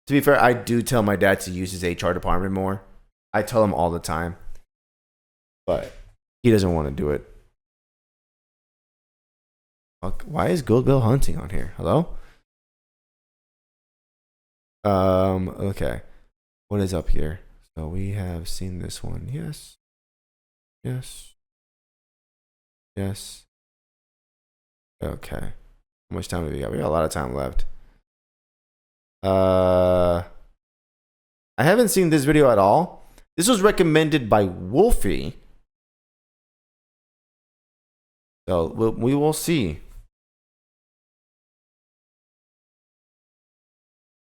To be fair, I do tell my dad to use his HR department more. I tell him all the time, but he doesn't want to do it. Fuck, why is Gold Bill Hunting on here? Hello? Okay. What is up here? So we have seen this one. Yes. Yes. Yes. Okay. How much time do we got? We got a lot of time left. I haven't seen this video at all. This was recommended by Wolfie. So we will see.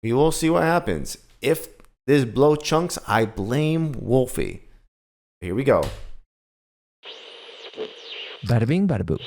We will see what happens. If this blow chunks, I blame Wolfie. Here we go. Bada bing, bada boo.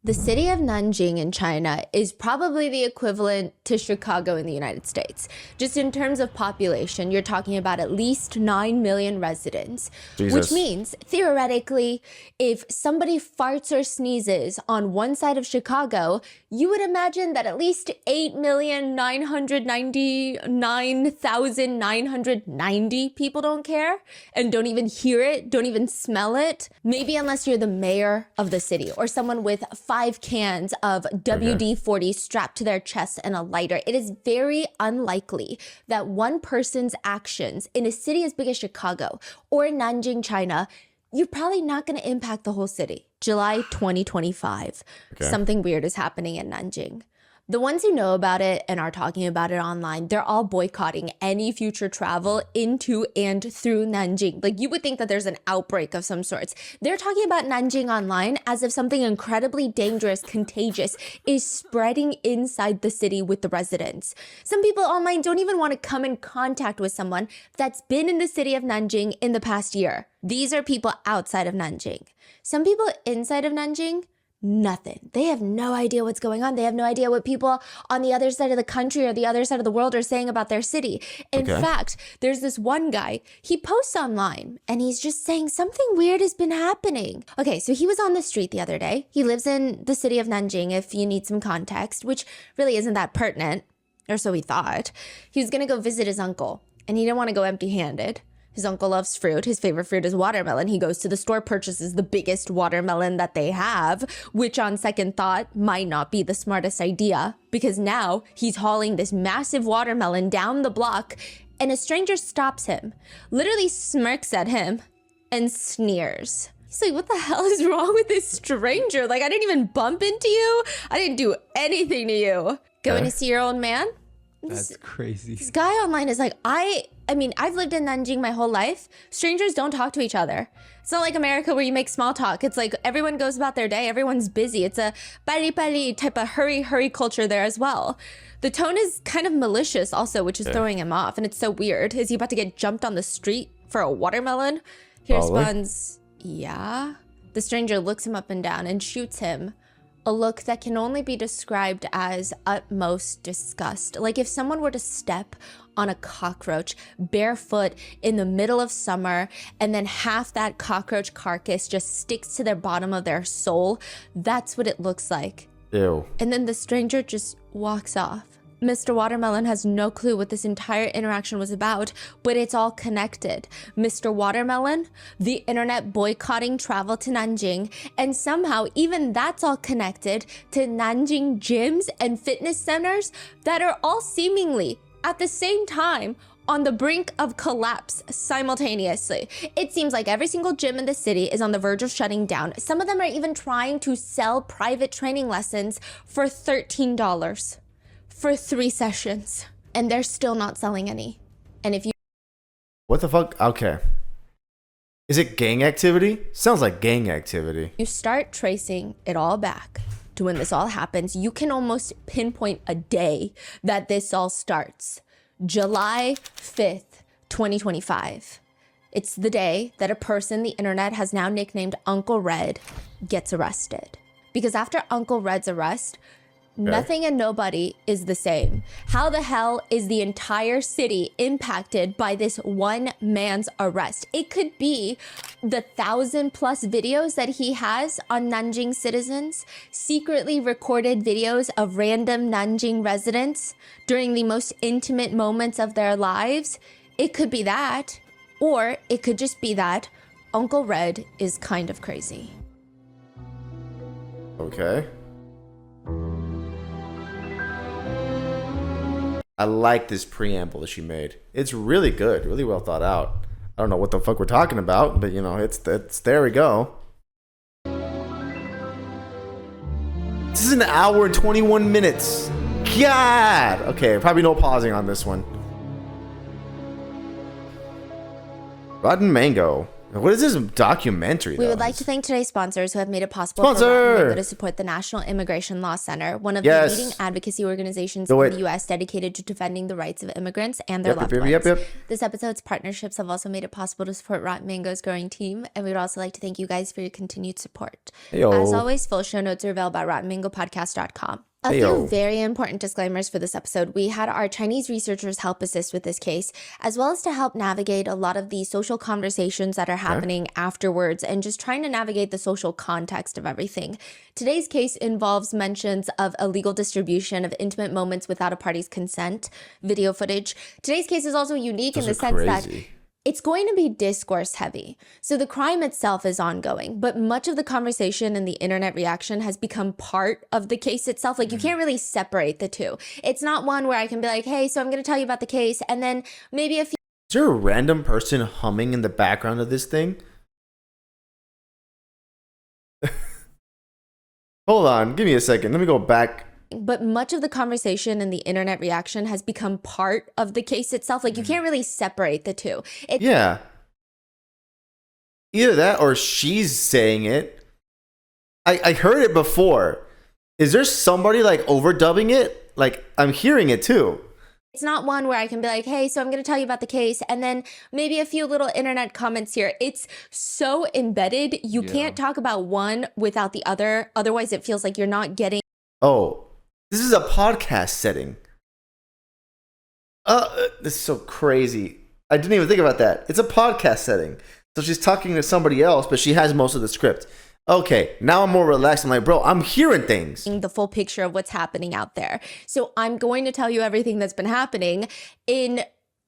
The city of Nanjing in China is probably the equivalent to Chicago in the United States. Just in terms of population, you're talking about at least 9 million residents. Jesus. Which means, theoretically, if somebody farts or sneezes on one side of Chicago, you would imagine that at least 8,999,990 people don't care and don't even hear it, don't even smell it. Maybe unless you're the mayor of the city or someone with 5 cans of WD-40 strapped to their chest and a lighter. It is very unlikely that one person's actions in a city as big as Chicago or Nanjing, China, you're probably not going to impact the whole city. July 2025, something weird is happening in Nanjing. The ones who know about it and are talking about it online, they're all boycotting any future travel into and through Nanjing. Like, you would think that there's an outbreak of some sorts. They're talking about Nanjing online as if something incredibly dangerous, contagious is spreading inside the city with the residents. Some people online don't even want to come in contact with someone that's been in the city of Nanjing in the past year. These are people outside of Nanjing. Some people inside of Nanjing, nothing. They have no idea what's going on. They have no idea what people on the other side of the country or the other side of the world are saying about their city. In fact, there's this one guy, he posts online and he's just saying something weird has been happening. Okay, so he was on the street the other day. He lives in the city of Nanjing, if you need some context, which really isn't that pertinent, or so he thought. He was gonna go visit his uncle and he didn't want to go empty-handed. His uncle loves fruit. His favorite fruit is watermelon. He goes to the store, purchases the biggest watermelon that they have, which on second thought might not be the smartest idea because now he's hauling this massive watermelon down the block and a stranger stops him, literally smirks at him and sneers. He's like, what the hell is wrong with this stranger? Like, I didn't even bump into you. I didn't do anything to you. Going to see your old man? That's crazy. This guy online is like, I mean, I've lived in Nanjing my whole life. Strangers don't talk to each other. It's not like America where you make small talk. It's like everyone goes about their day. Everyone's busy. It's a pali type of hurry culture there as well. The tone is kind of malicious also, which is throwing him off. And it's so weird. Is he about to get jumped on the street for a watermelon? He responds, yeah. The stranger looks him up and down and shoots him a look that can only be described as utmost disgust. Like if someone were to step on a cockroach barefoot in the middle of summer and then half that cockroach carcass just sticks to their bottom of their soul, that's what it looks like. Ew. And then the stranger just walks off. Mr. Watermelon has no clue what this entire interaction was about, but it's all connected. Mr. Watermelon, the internet boycotting travel to Nanjing, and somehow even that's all connected to Nanjing gyms and fitness centers that are all seemingly at the same time on the brink of collapse simultaneously. It seems like every single gym in the city is on the verge of shutting down. Some of them are even trying to sell private training lessons for $13. For 3 sessions, and they're still not selling any. And if you... What the fuck? Okay. Is it gang activity? Sounds like gang activity. You start tracing it all back to when this all happens, you can almost pinpoint a day that this all starts. July 5th, 2025. It's the day that a person the internet has now nicknamed Uncle Red gets arrested. Because after Uncle Red's arrest, Nothing and nobody is the same. How the hell is the entire city impacted by this one man's arrest? It could be the 1,000+ videos that he has on Nanjing citizens, secretly recorded videos of random Nanjing residents during the most intimate moments of their lives. It could be that, or it could just be that Uncle Red is kind of crazy. Okay. I like this preamble that she made. It's really good, really well thought out. I don't know what the fuck we're talking about, but you know, it's there we go. This is an hour and 21 minutes. God! Okay, probably no pausing on this one. Rotten Mango. What is this documentary? We would like to thank today's sponsors who have made it possible for Rotten Mango to support the National Immigration Law Center, one of the leading advocacy organizations in the U.S. dedicated to defending the rights of immigrants and their loved ones. This episode's partnerships have also made it possible to support Rotten Mango's growing team, and we would also like to thank you guys for your continued support. As always, full show notes are available at RottenMangoPodcast.com. A few very important disclaimers for this episode. We had our Chinese researchers help assist with this case, as well as to help navigate a lot of the social conversations that are happening afterwards and just trying to navigate the social context of everything. Today's case involves mentions of illegal distribution of intimate moments without a party's consent, video footage. Today's case is also unique in the sense that it's going to be discourse heavy. So the crime itself is ongoing, but much of the conversation and the internet reaction has become part of the case itself. Like you can't really separate the two. It's not one where I can be like, hey, so I'm going to tell you about the case. And then maybe a few. Is there a random person humming in the background of this thing? Hold on. Give me a second. Let me go back. But much of the conversation and the internet reaction has become part of the case itself. Like you can't really separate the two. Yeah. Either that or she's saying it. I heard it before. Is there somebody like overdubbing it? Like I'm hearing it too. It's not one where I can be like, hey, so I'm going to tell you about the case. And then maybe a few little internet comments here. It's so embedded. You can't talk about one without the other. Otherwise, it feels like you're not getting. Oh. This is a podcast setting. This is so crazy. I didn't even think about that. It's a podcast setting. So she's talking to somebody else, but she has most of the script. Okay, now I'm more relaxed. I'm like, bro, I'm hearing things. The full picture of what's happening out there. So I'm going to tell you everything that's been happening in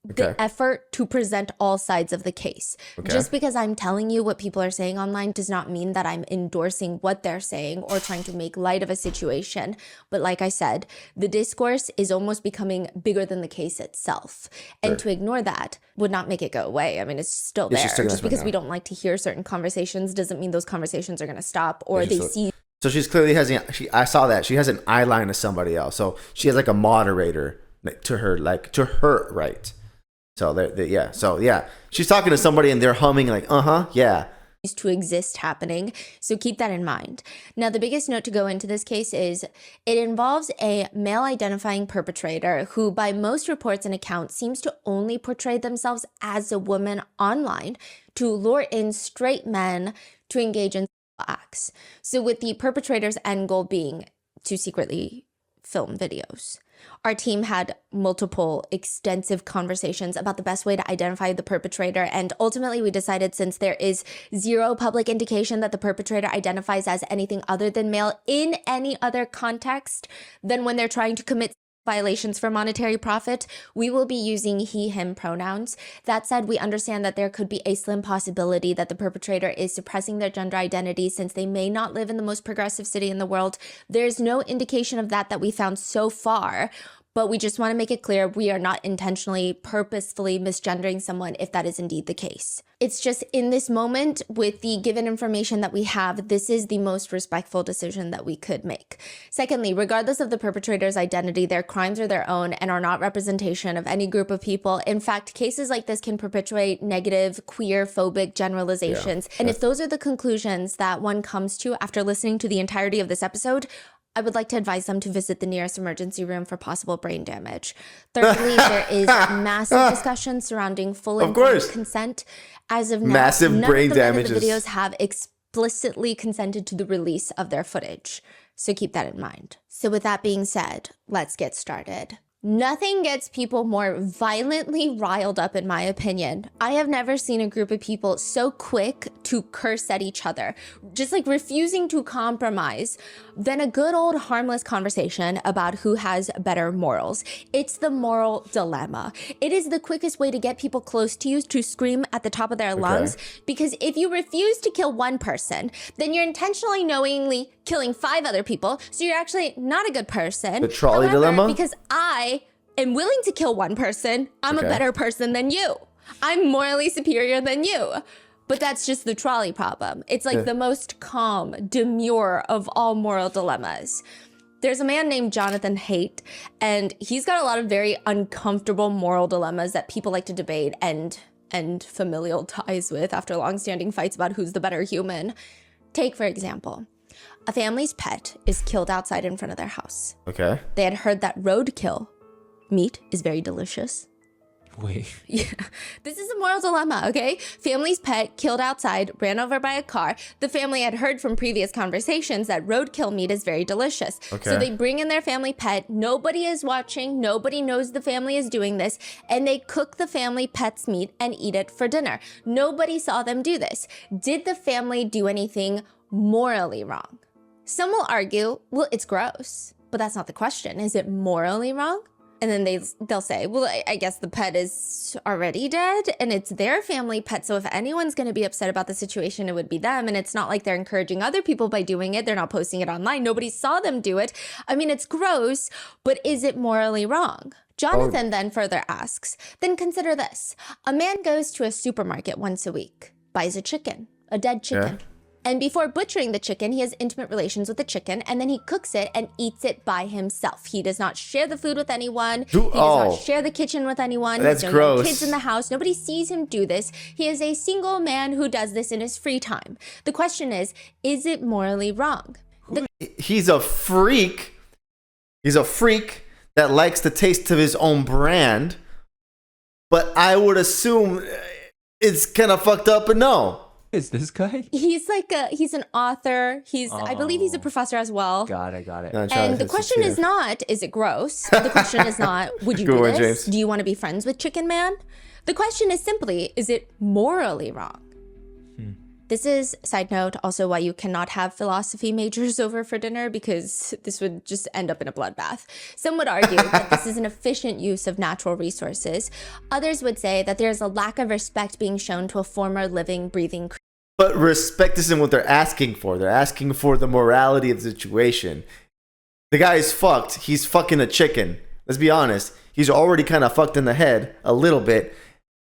the effort to present all sides of the case. Just because I'm telling you what people are saying online does not mean that I'm endorsing what they're saying or trying to make light of a situation. But like I said, the discourse is almost becoming bigger than the case itself. And to ignore that would not make it go away. I mean, it's still there. Just because we don't like to hear certain conversations doesn't mean those conversations are going to stop or they see. So she's clearly I saw that. She has an eye line to somebody else. So she has like a moderator to her right. So she's talking to somebody and they're humming like, to exist happening. So keep that in mind. Now, the biggest note to go into this case is it involves a male identifying perpetrator who, by most reports and accounts, seems to only portray themselves as a woman online to lure in straight men to engage in acts. So with the perpetrator's end goal being to secretly film videos. Our team had multiple extensive conversations about the best way to identify the perpetrator, and ultimately we decided, since there is zero public indication that the perpetrator identifies as anything other than male in any other context than when they're trying to commit violations for monetary profit, we will be using he, him pronouns. That said, we understand that there could be a slim possibility that the perpetrator is suppressing their gender identity since they may not live in the most progressive city in the world. There's no indication of that we found so far, but we just want to make it clear we are not intentionally, purposefully misgendering someone if that is indeed the case. It's just in this moment, with the given information that we have, this is the most respectful decision that we could make. Secondly, regardless of the perpetrator's identity, their crimes are their own and are not representation of any group of people. In fact, cases like this can perpetuate negative, queer-phobic generalizations. And if those are the conclusions that one comes to after listening to the entirety of this episode, I would like to advise them to visit the nearest emergency room for possible brain damage. Thirdly, there is massive discussion surrounding full informed consent. As of now, massive none brain of the men damage in the videos have explicitly consented to the release of their footage. So keep that in mind. So with that being said, let's get started. Nothing gets people more violently riled up, in my opinion. I have never seen a group of people so quick to curse at each other, just like refusing to compromise, than a good old harmless conversation about who has better morals. It's the moral dilemma. It is the quickest way to get people close to you to scream at the top of their lungs, because if you refuse to kill one person, then you're intentionally, knowingly killing 5 other people, so you're actually not a good person. The trolley dilemma? Because I am willing to kill one person, I'm a better person than you. I'm morally superior than you. But that's just the trolley problem. It's like the most calm, demure of all moral dilemmas. There's a man named Jonathan Haidt, and he's got a lot of very uncomfortable moral dilemmas that people like to debate and familial ties with after long-standing fights about who's the better human. Take, for example, a family's pet is killed outside in front of their house. Okay. They had heard that roadkill meat is very delicious. Wait. Yeah, this is a moral dilemma, okay? Family's pet killed outside, ran over by a car. The family had heard from previous conversations that roadkill meat is very delicious. Okay. So they bring in their family pet. Nobody is watching. Nobody knows the family is doing this. And they cook the family pet's meat and eat it for dinner. Nobody saw them do this. Did the family do anything morally wrong? Some will argue, well, it's gross. But that's not the question. Is it morally wrong? And then they'll say, well, I guess the pet is already dead and it's their family pet. So if anyone's going to be upset about the situation, it would be them. And it's not like they're encouraging other people by doing it. They're not posting it online. Nobody saw them do it. I mean, it's gross, but is it morally wrong? Jonathan then further asks, then consider this. A man goes to a supermarket once a week, buys a chicken, a dead chicken. Yeah. And before butchering the chicken, he has intimate relations with the chicken, and then he cooks it and eats it by himself. He does not share the food with anyone. He does not share the kitchen with anyone. That's gross. Gross. No kids in the house. Nobody sees him do this. He is a single man who does this in his free time. The question is it morally wrong? He's a freak. He's a freak that likes the taste of his own brand. But I would assume it's kind of fucked up, but no. Is this guy? He's like he's an author. I believe he's a professor as well. Got it. And the question is not, is it gross? The question is not, would you do this? James. Do you want to be friends with Chicken Man? The question is simply, is it morally wrong? This is, side note, also why you cannot have philosophy majors over for dinner, because this would just end up in a bloodbath. Some would argue that this is an efficient use of natural resources. Others would say that there's a lack of respect being shown to a former living, breathing creature. But respect isn't what they're asking for. They're asking for the morality of the situation. The guy is fucked. He's fucking a chicken. Let's be honest. He's already kind of fucked in the head a little bit,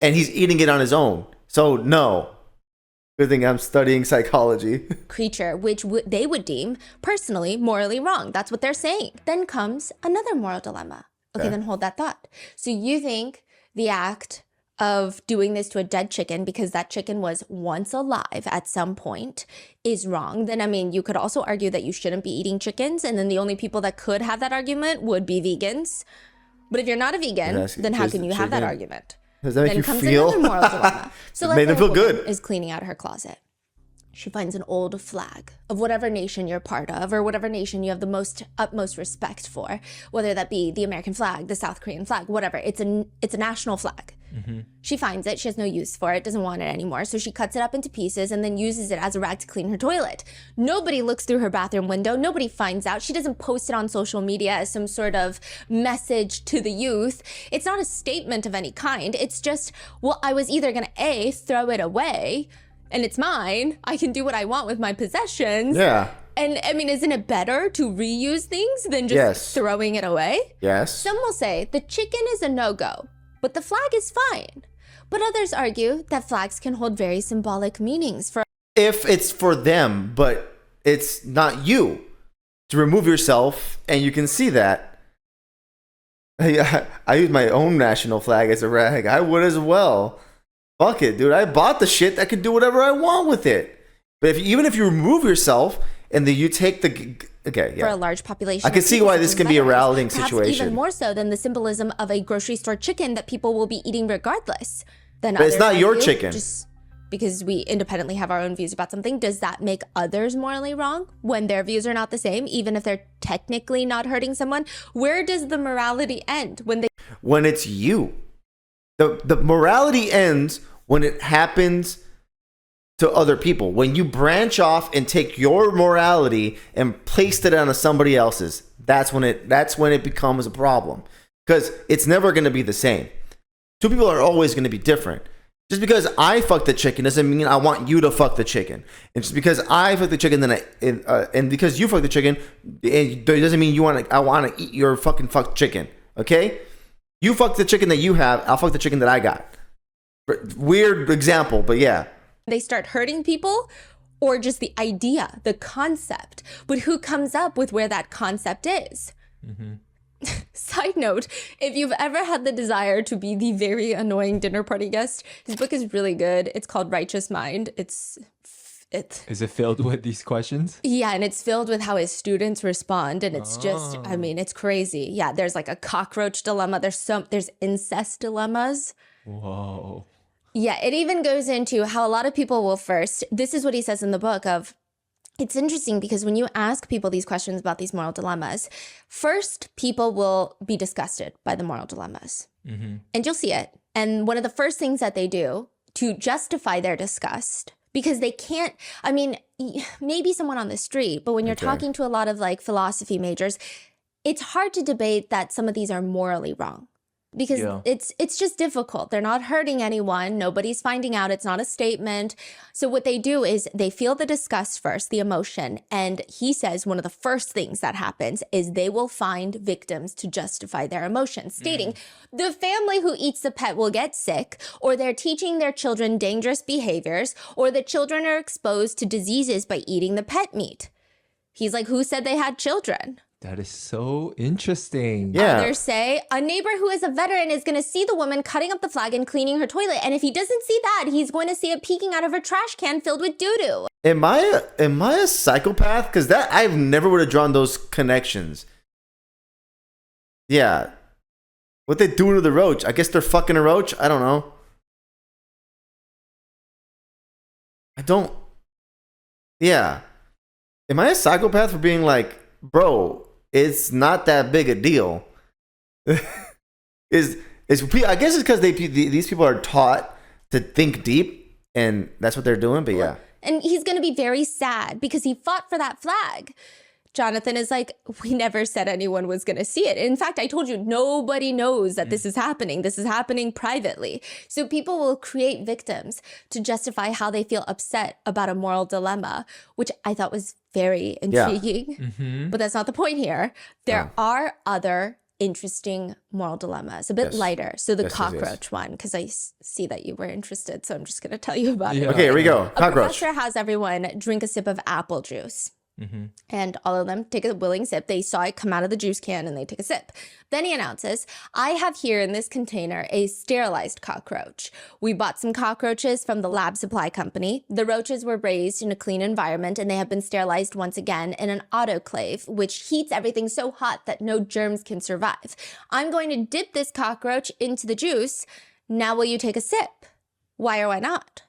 and he's eating it on his own. So, no. Good thing I'm studying psychology. Creature, which they would deem personally morally wrong. That's what they're saying. Then comes another moral dilemma. Okay, then hold that thought. So you think the act of doing this to a dead chicken because that chicken was once alive at some point is wrong. Then, I mean, you could also argue that you shouldn't be eating chickens, and then the only people that could have that argument would be vegans. But if you're not a vegan, then how can you have that argument? Does that make you feel? Another moral dilemma. So made them feel good. Is cleaning out her closet. She finds an old flag of whatever nation you're part of, or whatever nation you have the utmost respect for, whether that be the American flag, the South Korean flag, whatever. It's a national flag. She finds it. She has no use for it, doesn't want it anymore. So she cuts it up into pieces and then uses it as a rag to clean her toilet. Nobody looks through her bathroom window. Nobody finds out. She doesn't post it on social media as some sort of message to the youth. It's not a statement of any kind. It's just, well, I was either going to A, throw it away, and it's mine. I can do what I want with my possessions. Yeah. And I mean, isn't it better to reuse things than just throwing it away? Yes. Some will say the chicken is a no-go, but the flag is fine. But others argue that flags can hold very symbolic meanings for if it's for them, but it's not you. To remove yourself, and you can see that. I use my own national flag as a rag. I would as well. Fuck it, dude. I bought the shit. I can do whatever I want with it. But even if you remove yourself and then you take the... Okay, yeah. For a large population. I can see why this can be a rallying situation. Even more so than the symbolism of a grocery store chicken that people will be eating regardless. But it's not your chicken. Just because we independently have our own views about something, does that make others morally wrong when their views are not the same, even if they're technically not hurting someone? Where does the morality end when it's you? The morality ends when it happens to other people. When you branch off and take your morality and place it onto somebody else's, that's when it becomes a problem. Because it's never going to be the same. Two people are always going to be different. Just because I fuck the chicken doesn't mean I want you to fuck the chicken. And just because I fuck the chicken, and because you fuck the chicken, it doesn't mean I want to eat your fucking fucked chicken. Okay? You fuck the chicken that you have, I'll fuck the chicken that I got. Weird example, but yeah. they start hurting people, or just the idea, the concept? But who comes up with where that concept is? Mm-hmm. Side note, if you've ever had the desire to be the very annoying dinner party guest, his book is really good. It's called Righteous Mind. Is it filled with these questions? Yeah, and it's filled with how his students respond, and it's just, I mean, it's crazy. Yeah, there's like a cockroach dilemma. There's incest dilemmas. Whoa. Yeah, it even goes into how a lot of people will first, this is what he says in the book of, it's interesting because when you ask people these questions about these moral dilemmas, first people will be disgusted by the moral dilemmas. Mm-hmm. And you'll see it. And one of the first things that they do to justify their disgust, because they can't, I mean, maybe someone on the street, but when you're talking to a lot of like philosophy majors, it's hard to debate that some of these are morally wrong. Because it's just difficult. They're not hurting anyone. Nobody's finding out. It's not a statement. So what they do is they feel the disgust first, the emotion. And he says one of the first things that happens is they will find victims to justify their emotions, stating the family who eats the pet will get sick, or they're teaching their children dangerous behaviors, or the children are exposed to diseases by eating the pet meat. He's like, who said they had children? That is so interesting. Yeah. Others say a neighbor who is a veteran is going to see the woman cutting up the flag and cleaning her toilet. And if he doesn't see that, he's going to see it peeking out of her trash can filled with doo-doo. Am I a psychopath? Because I've never would have drawn those connections. Yeah. What they doing to the roach? I guess they're fucking a roach. I don't know. Yeah. Am I a psychopath for being like, bro, it's not that big a deal? I guess it's because these people are taught to think deep, and that's what they're doing. But yeah, and he's going to be very sad because he fought for that flag. Jonathan is like, we never said anyone was going to see it. In fact, I told you, nobody knows that this is happening. This is happening privately. So people will create victims to justify how they feel upset about a moral dilemma, which I thought was very intriguing. Yeah. Mm-hmm. But that's not the point here. There are other interesting moral dilemmas, a bit lighter. So the cockroach one, because I see that you were interested. So I'm just going to tell you about it. Okay, here we go. Cockroach. A professor has everyone drink a sip of apple juice. Mm-hmm. And all of them take a willing sip. They saw it come out of the juice can and they take a sip. Then he announces, I have here in this container a sterilized cockroach. We bought some cockroaches from the lab supply company. The roaches were raised in a clean environment and they have been sterilized once again in an autoclave, which heats everything so hot that no germs can survive. I'm going to dip this cockroach into the juice. Now will you take a sip? Why or why not?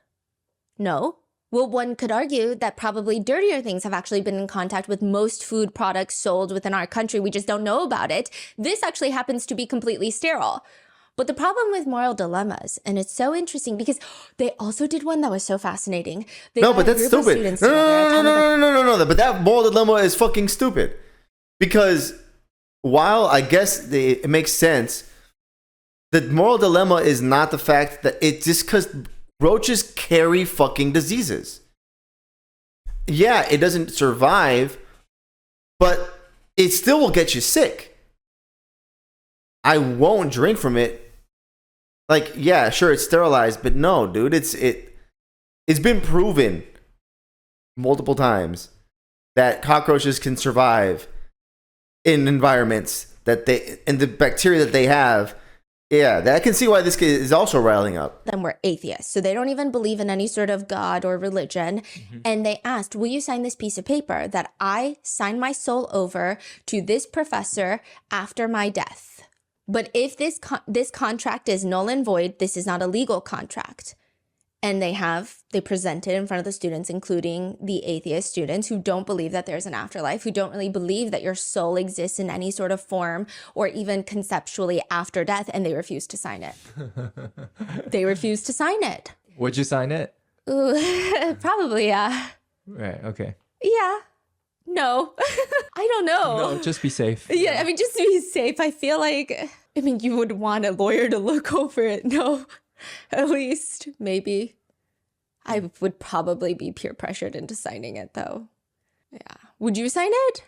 No. Well, one could argue that probably dirtier things have actually been in contact with most food products sold within our country. We just don't know about it. This actually happens to be completely sterile. But the problem with moral dilemmas, and it's so interesting because they also did one that was so fascinating. But that's stupid. No. But that moral dilemma is fucking stupid. Because while I guess it makes sense, the moral dilemma is not the fact that it's just because roaches carry fucking diseases. Yeah, it doesn't survive, but it still will get you sick. I won't drink from it. Like, yeah, sure, it's sterilized, but no, dude, it's been proven multiple times that cockroaches can survive in environments and the bacteria that they have. Yeah, I can see why this kid is also riling up. Them were atheists, so they don't even believe in any sort of God or religion. Mm-hmm. And they asked, will you sign this piece of paper that I sign my soul over to this professor after my death? But if this contract is null and void, this is not a legal contract. And they present it in front of the students, including the atheist students who don't believe that there's an afterlife, who don't really believe that your soul exists in any sort of form or even conceptually after death, and they refuse to sign it. They refuse to sign it. Would you sign it? Ooh, probably, yeah. Right, okay. Yeah. No. I don't know. No, just be safe. Yeah, I mean, just to be safe, I feel like, I mean, you would want a lawyer to look over it. No. At least, maybe. I would probably be peer pressured into signing it, though. Yeah. Would you sign it?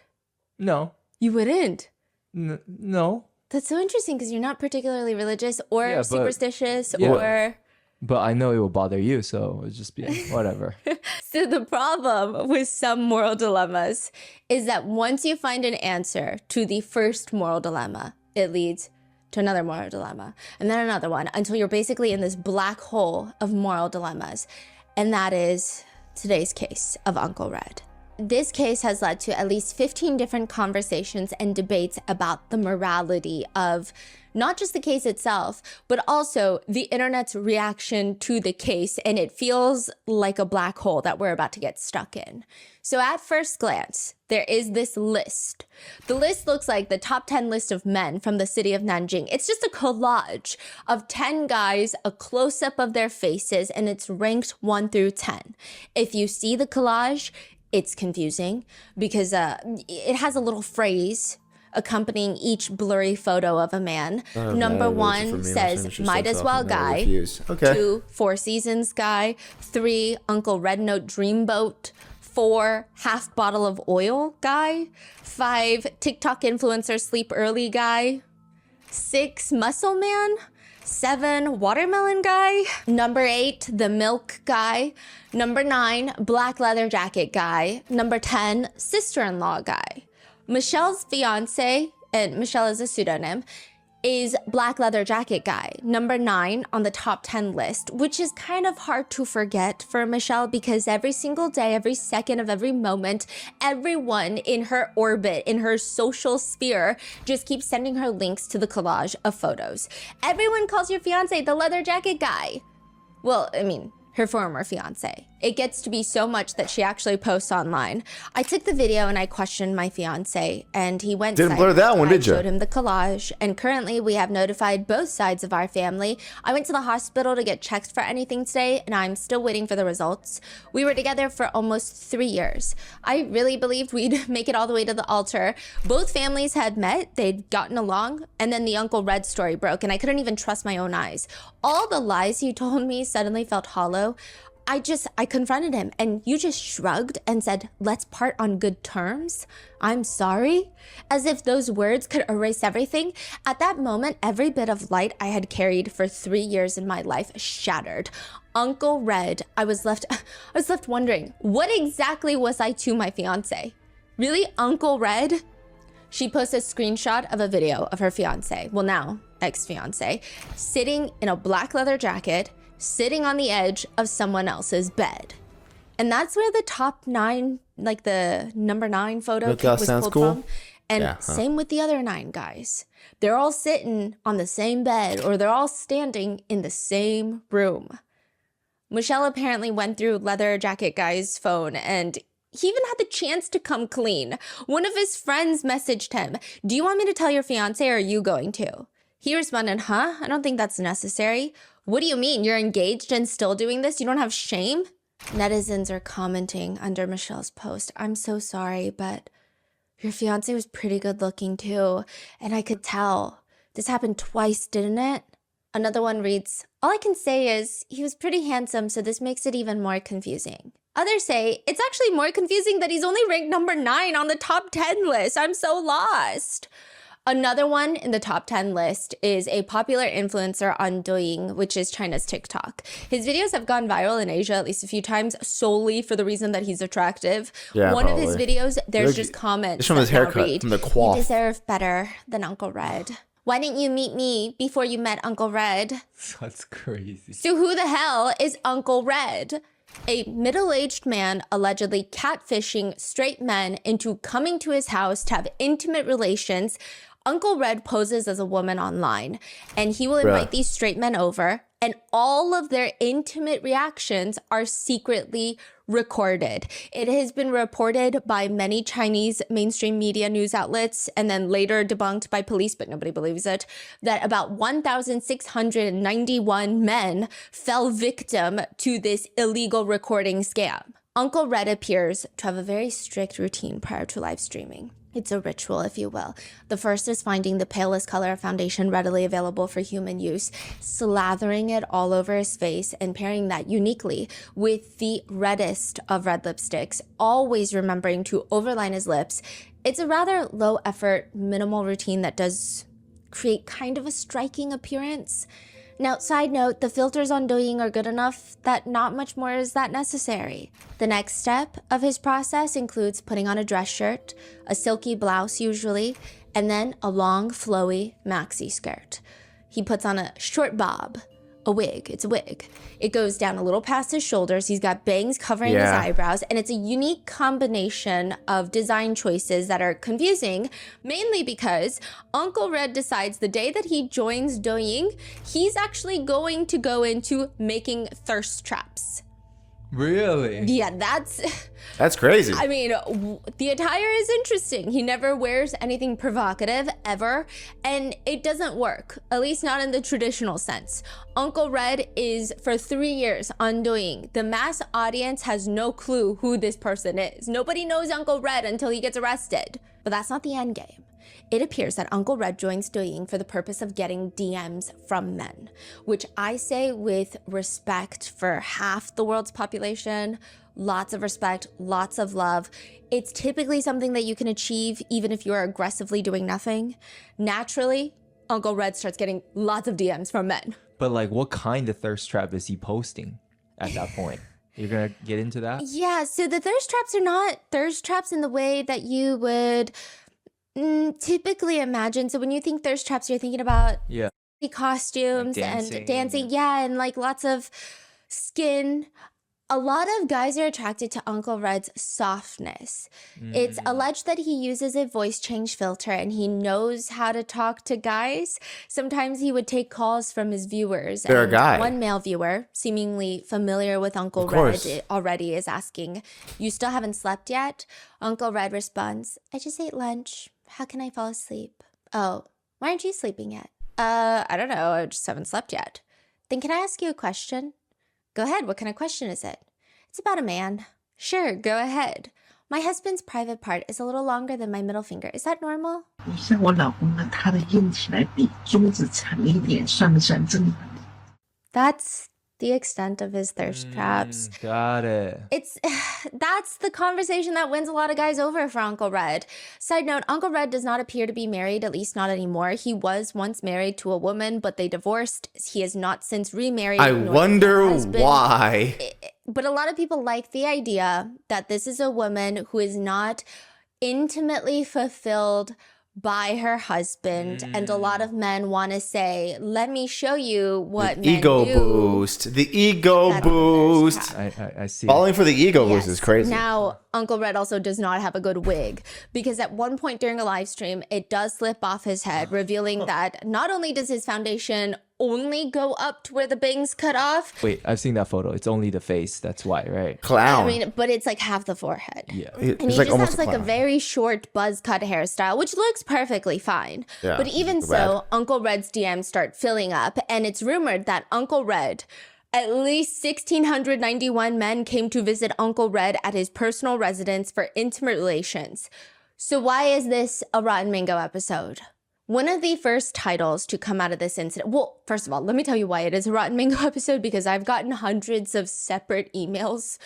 No. You wouldn't? No. That's so interesting because you're not particularly religious or Yeah, superstitious yeah. or... But I know it will bother you, so it'll just be whatever. So the problem with some moral dilemmas is that once you find an answer to the first moral dilemma, it leads to another moral dilemma, and then another one, until you're basically in this black hole of moral dilemmas. And that is today's case of Uncle Red. This case has led to at least 15 different conversations and debates about the morality of not just the case itself, but also the internet's reaction to the case. And it feels like a black hole that we're about to get stuck in. So at first glance, there is this list. The list looks like the top 10 list of men from the city of Nanjing. It's just a collage of 10 guys, a close-up of their faces, and it's ranked 1 through 10. If you see the collage, it's confusing because it has a little phrase accompanying each blurry photo of a man. Number 1 says, might as well guy. Okay. 2, Four Seasons guy. 3, Uncle Red Note Dreamboat. 4, half bottle of oil guy. 5, TikTok influencer sleep early guy. 6, muscle man. 7, watermelon guy. Number 8, the milk guy. Number 9, black leather jacket guy. Number 10, sister-in-law guy. Michelle's fiance, and Michelle is a pseudonym, is black leather jacket guy. Number 9 on the top 10 list, which is kind of hard to forget for Michelle because every single day, every second of every moment, everyone in her orbit, in her social sphere, just keeps sending her links to the collage of photos. Everyone calls your fiance the leather jacket guy. Well, I mean, her former fiance. It gets to be so much that she actually posts online. I took the video and I questioned my fiance, and he went Didn't blur that one, did you? I showed him the collage, and currently we have notified both sides of our family. I went to the hospital to get checked for anything today, and I'm still waiting for the results. We were together for almost 3 years. I really believed we'd make it all the way to the altar. Both families had met, they'd gotten along, and then the Uncle Red story broke, and I couldn't even trust my own eyes. All the lies he told me suddenly felt hollow. I confronted him, and you just shrugged and said, let's part on good terms. I'm sorry. As if those words could erase everything. At that moment, every bit of light I had carried for 3 years in my life shattered. Uncle Red, I was left wondering, what exactly was I to my fiance? Really, Uncle Red? She posted a screenshot of a video of her fiance, well now, ex-fiance, sitting in a black leather jacket, sitting on the edge of someone else's bed. And that's where the top 9, like the number 9 photo was pulled from. And same with the other 9 guys. They're all sitting on the same bed, or they're all standing in the same room. Michelle apparently went through leather jacket guy's phone, and he even had the chance to come clean. One of his friends messaged him, do you want me to tell your fiance, or are you going to? He responded, huh? I don't think that's necessary. What do you mean? You're engaged and still doing this? You don't have shame? Netizens are commenting under Michelle's post. I'm so sorry, but your fiance was pretty good looking too. And I could tell. This happened twice, didn't it? Another one reads, all I can say is he was pretty handsome, so this makes it even more confusing. Others say, it's actually more confusing that he's only ranked number 9 on the top 10 list. I'm so lost. Another one in the top 10 list is a popular influencer on Douyin, which is China's TikTok. His videos have gone viral in Asia at least a few times solely for the reason that he's attractive. Yeah, one of his videos, there's just comments. It's from his haircut, from the quaff. You deserve better than Uncle Red. Why didn't you meet me before you met Uncle Red? That's crazy. So who the hell is Uncle Red? A middle-aged man allegedly catfishing straight men into coming to his house to have intimate relations. Uncle Red poses as a woman online, and he will invite these straight men over, and all of their intimate reactions are secretly recorded. It has been reported by many Chinese mainstream media news outlets and then later debunked by police, but nobody believes it, that about 1,691 men fell victim to this illegal recording scam. Uncle Red appears to have a very strict routine prior to live streaming. It's a ritual, if you will. The first is finding the palest color of foundation readily available for human use, slathering it all over his face, and pairing that uniquely with the reddest of red lipsticks, always remembering to overline his lips. It's a rather low effort, minimal routine that does create kind of a striking appearance. Now, side note, the filters on Douyin are good enough that not much more is that necessary. The next step of his process includes putting on a dress shirt, a silky blouse usually, and then a long, flowy maxi skirt. He puts on a short bob, a wig. It's a wig. It goes down a little past his shoulders. He's got bangs covering his eyebrows, and it's a unique combination of design choices that are confusing, mainly because Uncle Red decides the day that he joins Douyin, he's actually going to go into making thirst traps. Really? Yeah, That's crazy. I mean, the attire is interesting. He never wears anything provocative, ever, and it doesn't work, at least not in the traditional sense. Uncle Red is, for 3 years, on Douyin. The mass audience has no clue who this person is. Nobody knows Uncle Red until he gets arrested. But that's not the end game. It appears that Uncle Red joins Douyin for the purpose of getting DMs from men, which I say with respect for half the world's population, lots of respect, lots of love. It's typically something that you can achieve even if you are aggressively doing nothing. Naturally, Uncle Red starts getting lots of DMs from men. But like, what kind of thirst trap is he posting at that point? You're gonna get into that? Yeah, so the thirst traps are not thirst traps in the way that you would typically imagine. So when you think thirst traps, you're thinking about costumes and dancing. Yeah, and like lots of skin. A lot of guys are attracted to Uncle Red's softness. It's alleged that he uses a voice change filter and he knows how to talk to guys. Sometimes he would take calls from his viewers. They're a guy. One male viewer, seemingly familiar with Uncle Red already, is asking, "You still haven't slept yet?" Uncle Red responds, "I just ate lunch. How can I fall asleep?" "Oh, why aren't you sleeping yet?" I don't know. I just haven't slept yet." "Then can I ask you a question?" "Go ahead. What kind of question is it?" "It's about a man." "Sure, go ahead." "My husband's private part is a little longer than my middle finger. Is that normal?" 像我老公呢，他的硬起来比中指长一点，算不算正常？ That's the extent of his thirst traps. Got it. That's the conversation that wins a lot of guys over for Uncle Red. Side note, Uncle Red does not appear to be married, at least not anymore. He was once married to a woman, but they divorced. He has not since remarried. I wonder why. But a lot of people like the idea that this is a woman who is not intimately fulfilled by her husband, and a lot of men want to say, "Let me show you what men Ego do." boost. The ego boost. I see. Falling for the ego boost is crazy. Now, Uncle Red also does not have a good wig, because at one point during a live stream, it does slip off his head, revealing that not only does his foundation only go up to where the bangs cut off. Wait, I've seen that photo. It's only the face. That's why, right? Clown. I mean, but it's like half the forehead. Yeah. And he like just almost has like a clown. very short buzz cut hairstyle, which looks perfectly fine. Yeah, But even so, Uncle Red's DMs start filling up, and it's rumored that Uncle Red, at least 1,691 men came to visit Uncle Red at his personal residence for intimate relations. So why is this a Rotten Mango episode? One of the first titles to come out of this incident, well, first of all, let me tell you why it is a Rotten Mango episode, because I've gotten hundreds of separate emails,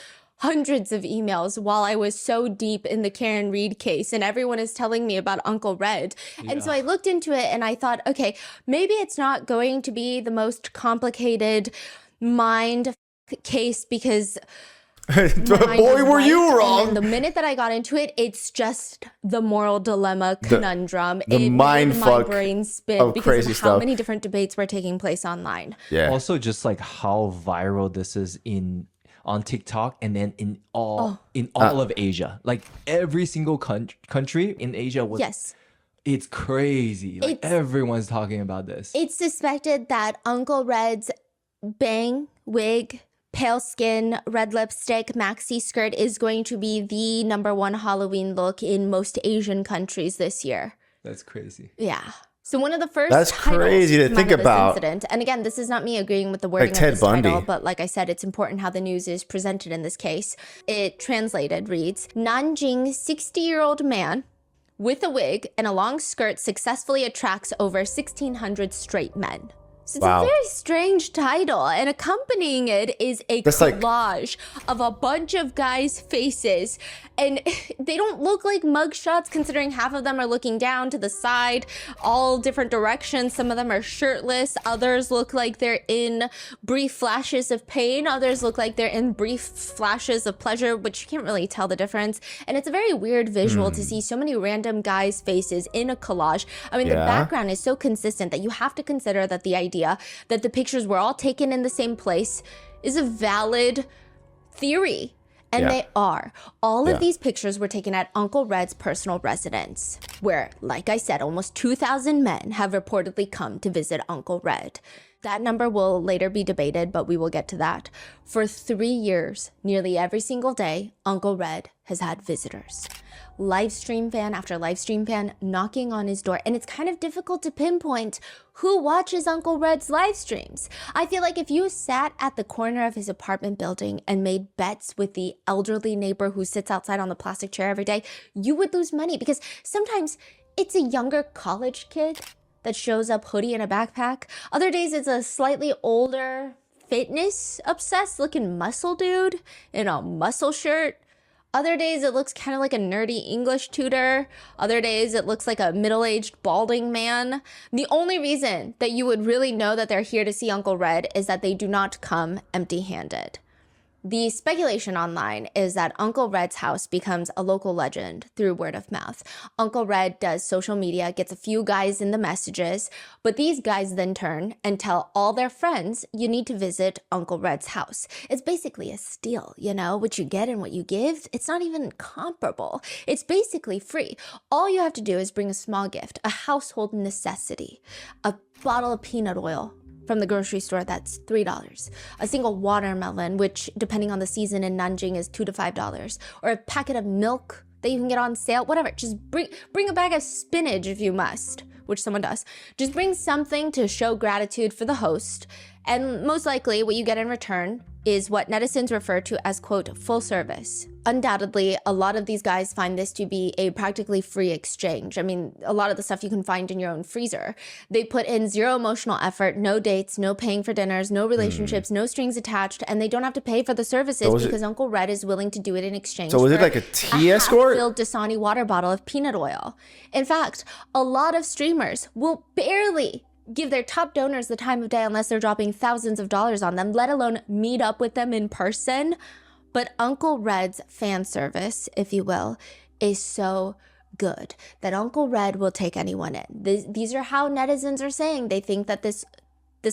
while I was so deep in the Karen Reed case, and everyone is telling me about Uncle Red. And so I looked into it and I thought, okay, maybe it's not going to be the most complicated mind case, because Boy, were you wrong. And the minute that I got into it, it's just the moral dilemma conundrum. The it mind made fuck my brain spin of because crazy of how stuff. many different debates were taking place online. Yeah. Also, just like how viral this is on TikTok, and then in all of Asia, like every single country in Asia was. Yes. It's crazy. Like everyone's talking about this. It's suspected that Uncle Red's bang, wig, pale skin, red lipstick, maxi skirt is going to be the #1 Halloween look in most Asian countries this year. That's crazy. Yeah. So one of the first That's titles crazy to come think out of this about. incident, and again, this is not me agreeing with the wording Like of Ted this Bundy. title, but like I said, it's important how the news is presented in this case. It translated reads, Nanjing 60-year-old man with a wig and a long skirt successfully attracts over 1,600 straight men. So it's Wow. a very strange title, and accompanying it is a That's like- collage of a bunch of guys' faces, and they don't look like mugshots considering half of them are looking down to the side, all different directions. Some of them are shirtless, others look like they're in brief flashes of pain, others look like they're in brief flashes of pleasure, which you can't really tell the difference. And it's a very weird visual to see so many random guys' faces in a collage. I mean, the Yeah. background is so consistent that you have to consider that the idea that the pictures were all taken in the same place is a valid theory. And Yeah. they are. All Yeah. of these pictures were taken at Uncle Red's personal residence, where, like I said, almost 2,000 men have reportedly come to visit Uncle Red. That number will later be debated, but we will get to that. For 3 years, nearly every single day, Uncle Red has had visitors. Live stream fan after live stream fan knocking on his door, and it's kind of difficult to pinpoint who watches Uncle Red's live streams. I feel like if you sat at the corner of his apartment building and made bets with the elderly neighbor who sits outside on the plastic chair every day, you would lose money, because sometimes it's a younger college kid that shows up hoodie and a backpack. Other days it's a slightly older fitness obsessed looking muscle dude in a muscle shirt. Other days it looks kind of like a nerdy English tutor. Other days it looks like a middle-aged balding man. The only reason that you would really know that they're here to see Uncle Red is that they do not come empty-handed. The speculation online is that Uncle Red's house becomes a local legend through word of mouth. Uncle Red does social media, gets a few guys in the messages, but these guys then turn and tell all their friends, you need to visit Uncle Red's house. It's basically a steal, you know, what you get and what you give. It's not even comparable. It's basically free. All you have to do is bring a small gift, a household necessity, a bottle of peanut oil from the grocery store, that's $3. A single watermelon, which depending on the season in Nanjing is $2 to $5, or a packet of milk that you can get on sale, whatever. Just bring a bag of spinach if you must, which someone does. Just bring something to show gratitude for the host, and most likely what you get in return is what netizens refer to as, quote, full service. Undoubtedly, a lot of these guys find this to be a practically free exchange. I mean, a lot of the stuff you can find in your own freezer. They put in zero emotional effort, no dates, no paying for dinners, no relationships, no strings attached, and they don't have to pay for the services because Uncle Red is willing to do it in exchange. So is it for like a tea escort? half-filled Dasani water bottle of peanut oil. In fact, a lot of streamers will barely give their top donors the time of day unless they're dropping thousands of dollars on them, let alone meet up with them in person. But Uncle Red's fan service, if you will, is so good that Uncle Red will take anyone in. These are how netizens are saying they think that this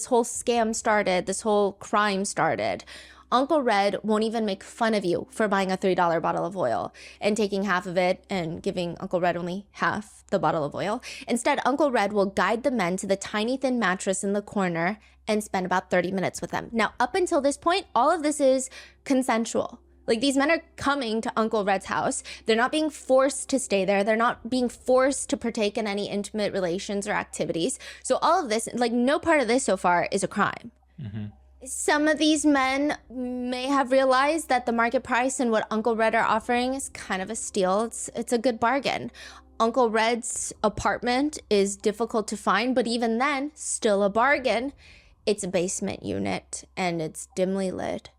whole scam started, this whole crime started. Uncle Red won't even make fun of you for buying a $3 bottle of oil and taking half of it and giving Uncle Red only half the bottle of oil. Instead, Uncle Red will guide the men to the tiny thin mattress in the corner and spend about 30 minutes with them. Now, up until this point, all of this is consensual. Like, these men are coming to Uncle Red's house. They're not being forced to stay there. They're not being forced to partake in any intimate relations or activities. So all of this, like, no part of this so far is a crime. Mm-hmm. Some of these men may have realized that the market price and what Uncle Red are offering is kind of a steal. It's a good bargain. Uncle Red's apartment is difficult to find, but even then, still a bargain. It's a basement unit and it's dimly lit.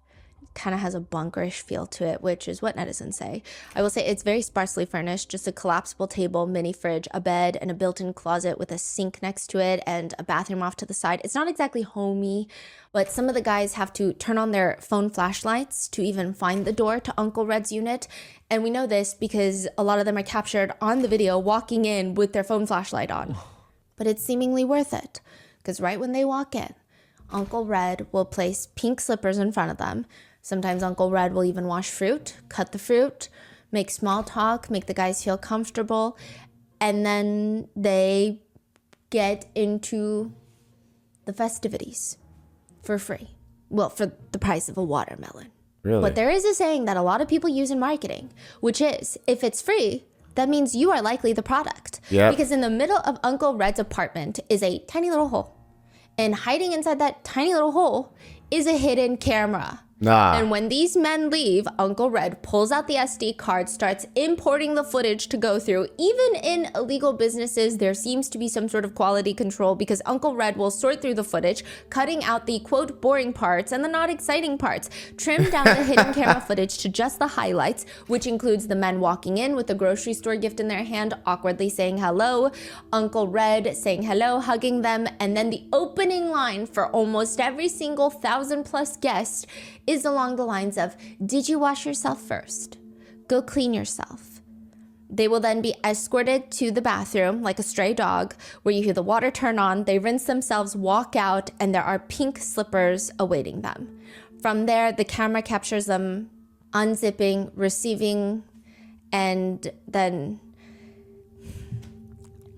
Kind of has a bunkerish feel to it, which is what netizens say. I will say it's very sparsely furnished, just a collapsible table, mini fridge, a bed, and a built-in closet with a sink next to it and a bathroom off to the side. It's not exactly homey, but some of the guys have to turn on their phone flashlights to even find the door to Uncle Red's unit. And we know this because a lot of them are captured on the video walking in with their phone flashlight on. But it's seemingly worth it, because right when they walk in, Uncle Red will place pink slippers in front of them. Sometimes Uncle Red will even wash fruit, cut the fruit, make small talk, make the guys feel comfortable, and then they get into the festivities for free. Well, for the price of a watermelon. Really? But there is a saying that a lot of people use in marketing, which is, if it's free, that means you are likely the product. Yep. Because in the middle of Uncle Red's apartment is a tiny little hole. And hiding inside that tiny little hole is a hidden camera. Nah. And when these men leave, Uncle Red pulls out the SD card, starts importing the footage to go through. Even in illegal businesses, there seems to be some sort of quality control because Uncle Red will sort through the footage, cutting out the quote boring parts and the not exciting parts, trim down the hidden camera footage to just the highlights, which includes the men walking in with the grocery store gift in their hand, awkwardly saying hello, Uncle Red saying hello, hugging them, and then the opening line for almost every single 1,000+ guest is along the lines of, did you wash yourself first? Go clean yourself. They will then be escorted to the bathroom like a stray dog where you hear the water turn on, they rinse themselves, walk out, and there are pink slippers awaiting them. From there, the camera captures them unzipping, receiving, and then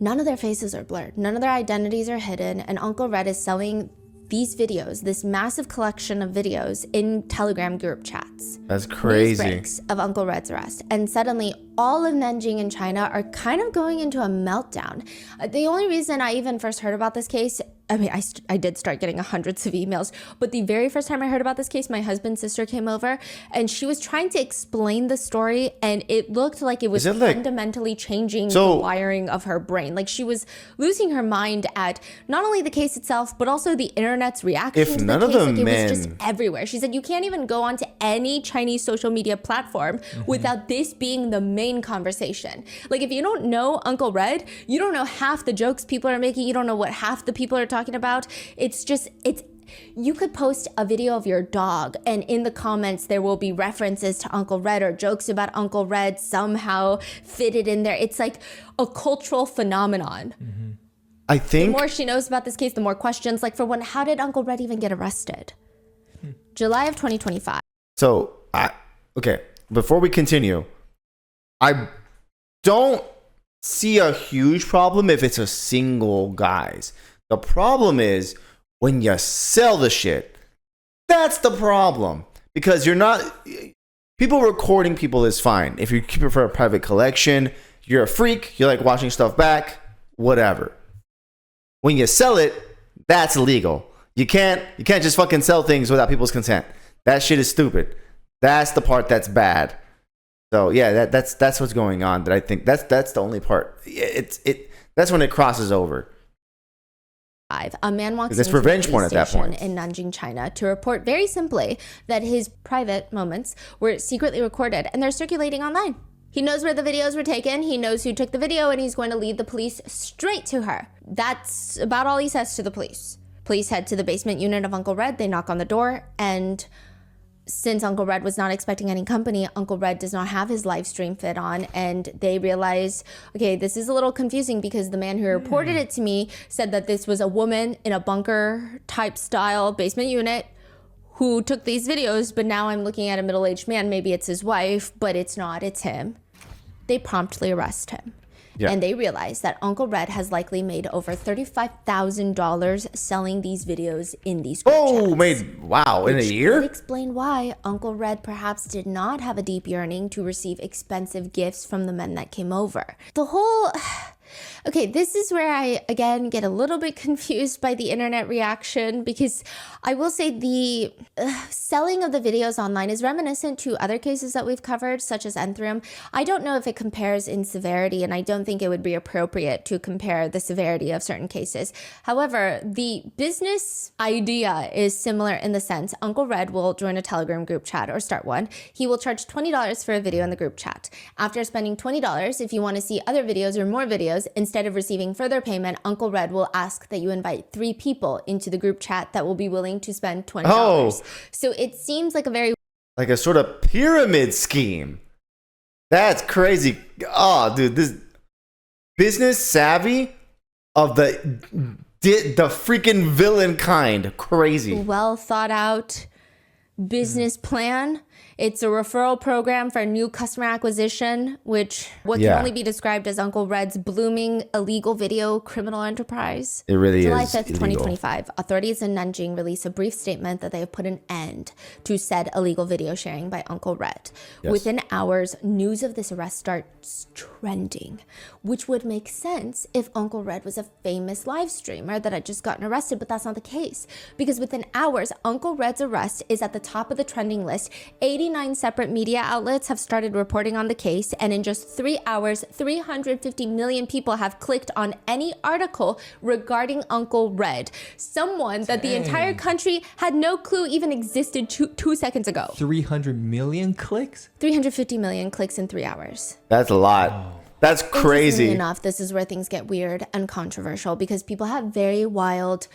none of their faces are blurred. None of their identities are hidden, and Uncle Red is selling these videos, this massive collection of videos in Telegram group chats. That's crazy. News breaks of Uncle Red's arrest. And suddenly all of Nanjing and China are kind of going into a meltdown. The only reason I even first heard about this case, I mean, I did start getting hundreds of emails, but the very first time I heard about this case, my husband's sister came over and she was trying to explain the story and it looked like it was fundamentally changing the wiring of her brain. Like she was losing her mind at not only the case itself, but also the internet's reaction to the case. Like it was just everywhere. She said, you can't even go onto any Chinese social media platform without this being the main conversation. Like if you don't know Uncle Red, you don't know half the jokes people are making. You don't know what half the people are talking about. It's you could post a video of your dog and in the comments there will be references to Uncle Red or jokes about Uncle Red somehow fitted in there. It's like a cultural phenomenon. I think the more she knows about this case, the more questions. Like for one, how did Uncle Red even get arrested? July of 2025. So okay, before we continue, I don't see a huge problem if it's a single guy's. The problem is when you sell the shit. That's the problem. Because you're not... People recording people is fine. If you keep it for a private collection, you're a freak, you like watching stuff back, whatever. When you sell it, that's illegal. You can't just fucking sell things without people's consent. That shit is stupid. That's the part that's bad. So yeah, that's what's going on. That I think that's the only part. That's when it crosses over. A man walks into revenge porn at that point in Nanjing, China, to report very simply that his private moments were secretly recorded and they're circulating online. He knows where the videos were taken, he knows who took the video, and he's going to lead the police straight to her. That's about all he says to the police. Police head to the basement unit of Uncle Red, they knock on the door, and since Uncle Red was not expecting any company, Uncle Red does not have his live stream fit on, and they realize, okay, this is a little confusing because the man who reported it to me said that this was a woman in a bunker type style basement unit who took these videos, but now I'm looking at a middle-aged man. Maybe it's his wife, but it's not, it's him. They promptly arrest him. Yeah. And they realize that Uncle Red has likely made over $35,000 selling these videos in these group chats. Wow, in a year? Which could explain why Uncle Red perhaps did not have a deep yearning to receive expensive gifts from the men that came over. The whole... Okay, this is where I, again, get a little bit confused by the internet reaction because I will say the selling of the videos online is reminiscent to other cases that we've covered, such as Enthrium. I don't know if it compares in severity, and I don't think it would be appropriate to compare the severity of certain cases. However, the business idea is similar in the sense Uncle Red will join a Telegram group chat or start one. He will charge $20 for a video in the group chat. After spending $20, if you want to see other videos or more videos, instead of receiving further payment, Uncle Red will ask that you invite 3 people into the group chat that will be willing to spend $20. Oh. So it seems like a sort of pyramid scheme. That's crazy. Oh, dude, this business savvy of the freaking villain kind. Crazy. Well thought out business plan. It's a referral program for new customer acquisition, which can only be described as Uncle Red's blooming illegal video criminal enterprise. It really July is 5th, illegal. 2025, authorities in Nanjing released a brief statement that they have put an end to said illegal video sharing by Uncle Red. Yes. Within hours, news of this arrest starts trending, which would make sense if Uncle Red was a famous live streamer that had just gotten arrested, but that's not the case. Because within hours, Uncle Red's arrest is at the top of the trending list. 89 separate media outlets have started reporting on the case, and in just 3 hours, 350 million people have clicked on any article regarding Uncle Red, someone that the entire country had no clue even existed 2 seconds ago. 300 million clicks? 350 million clicks in 3 hours. That's a lot. That's crazy. Interestingly enough, this is where things get weird and controversial because people have very wild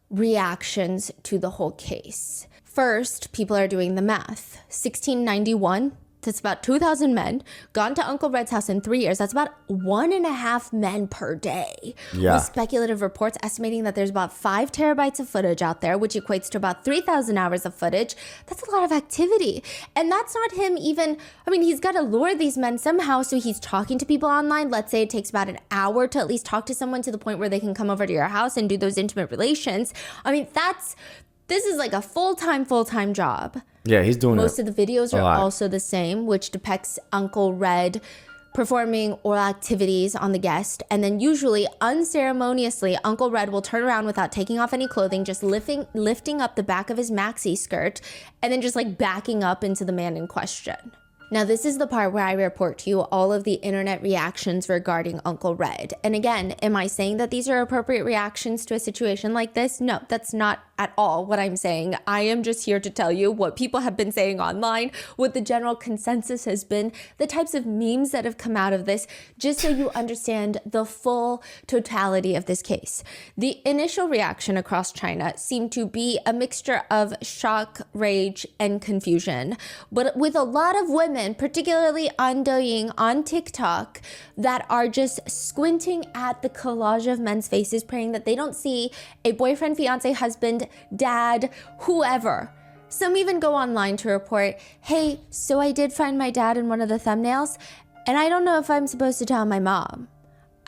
reactions to the whole case. First, people are doing the math. 1691, that's about 2,000 men, gone to Uncle Red's house in 3 years. That's about 1.5 men per day. Yeah. With speculative reports estimating that there's about 5 terabytes of footage out there, which equates to about 3,000 hours of footage. That's a lot of activity. And that's not him even, I mean, he's got to lure these men somehow. So he's talking to people online. Let's say it takes about an hour to at least talk to someone to the point where they can come over to your house and do those intimate relations. I mean, this is like a full-time job. Yeah, he's doing Most of the videos are lot. also the same, which depicts Uncle Red performing oral activities on the guest. And then usually, unceremoniously, Uncle Red will turn around without taking off any clothing, just lifting up the back of his maxi skirt, and then just like backing up into the man in question. Now, this is the part where I report to you all of the internet reactions regarding Uncle Red. And again, am I saying that these are appropriate reactions to a situation like this? No, that's not at all what I'm saying. I am just here to tell you what people have been saying online, what the general consensus has been, the types of memes that have come out of this, just so you understand the full totality of this case. The initial reaction across China seemed to be a mixture of shock, rage, and confusion, but with a lot of women, particularly on Douyin, on TikTok, that are just squinting at the collage of men's faces, praying that they don't see a boyfriend, fiance, husband, dad, whoever. Some even go online to report, hey, so I did find my dad in one of the thumbnails, and I don't know if I'm supposed to tell my mom.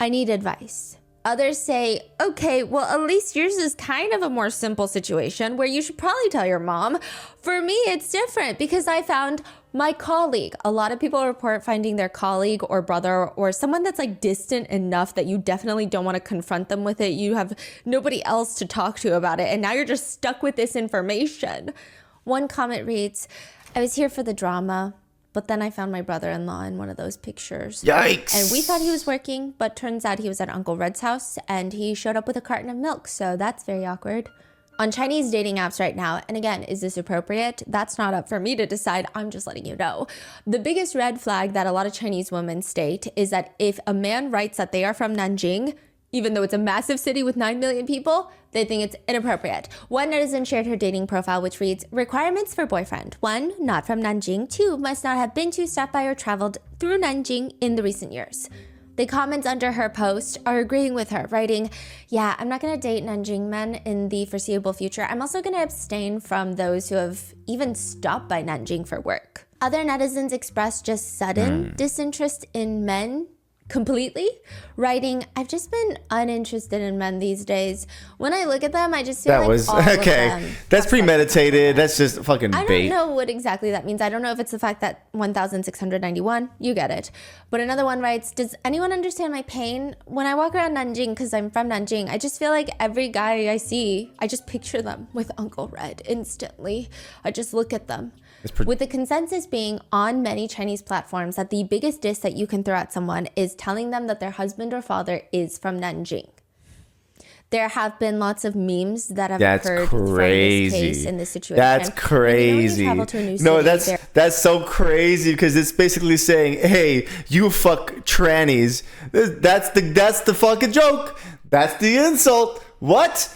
I need advice. Others say, okay, well, at least yours is kind of a more simple situation where you should probably tell your mom. For me, it's different because I found my colleague. A lot of people report finding their colleague or brother or someone that's like distant enough that you definitely don't want to confront them with it. You have nobody else to talk to about it. And now you're just stuck with this information. One comment reads, I was here for the drama, but then I found my brother-in-law in one of those pictures. Yikes. And we thought he was working, but turns out he was at Uncle Red's house and he showed up with a carton of milk. So that's very awkward. On Chinese dating apps right now, and again, is this appropriate? That's not up for me to decide. I'm just letting you know. The biggest red flag that a lot of Chinese women state is that if a man writes that they are from Nanjing, even though it's a massive city with 9 million people, they think it's inappropriate. One netizen shared her dating profile, which reads, requirements for boyfriend. 1, not from Nanjing. 2, must not have been to, stopped by, or traveled through Nanjing in the recent years. The comments under her post are agreeing with her, writing, yeah, I'm not going to date Nanjing men in the foreseeable future. I'm also going to abstain from those who have even stopped by Nanjing for work. Other netizens expressed just sudden disinterest in men completely, writing, I've just been uninterested in men these days. When I look at them, I just feel That like was all of okay. them That's premeditated. That's just fucking I bait. don't know what exactly that means. I don't know if it's the fact that 1,691, you get it. But another one writes, does anyone understand my pain? When I walk around Nanjing, because I'm from Nanjing, I just feel like every guy I see, I just picture them with Uncle Red instantly. I just look at them. With the consensus being on many Chinese platforms that the biggest diss that you can throw at someone is telling them that their husband or father is from Nanjing. There have been lots of memes that have occurred from this case in this situation. That's crazy. No, that's so crazy because it's basically saying, "Hey, you fuck trannies." That's the fucking joke. That's the insult. What?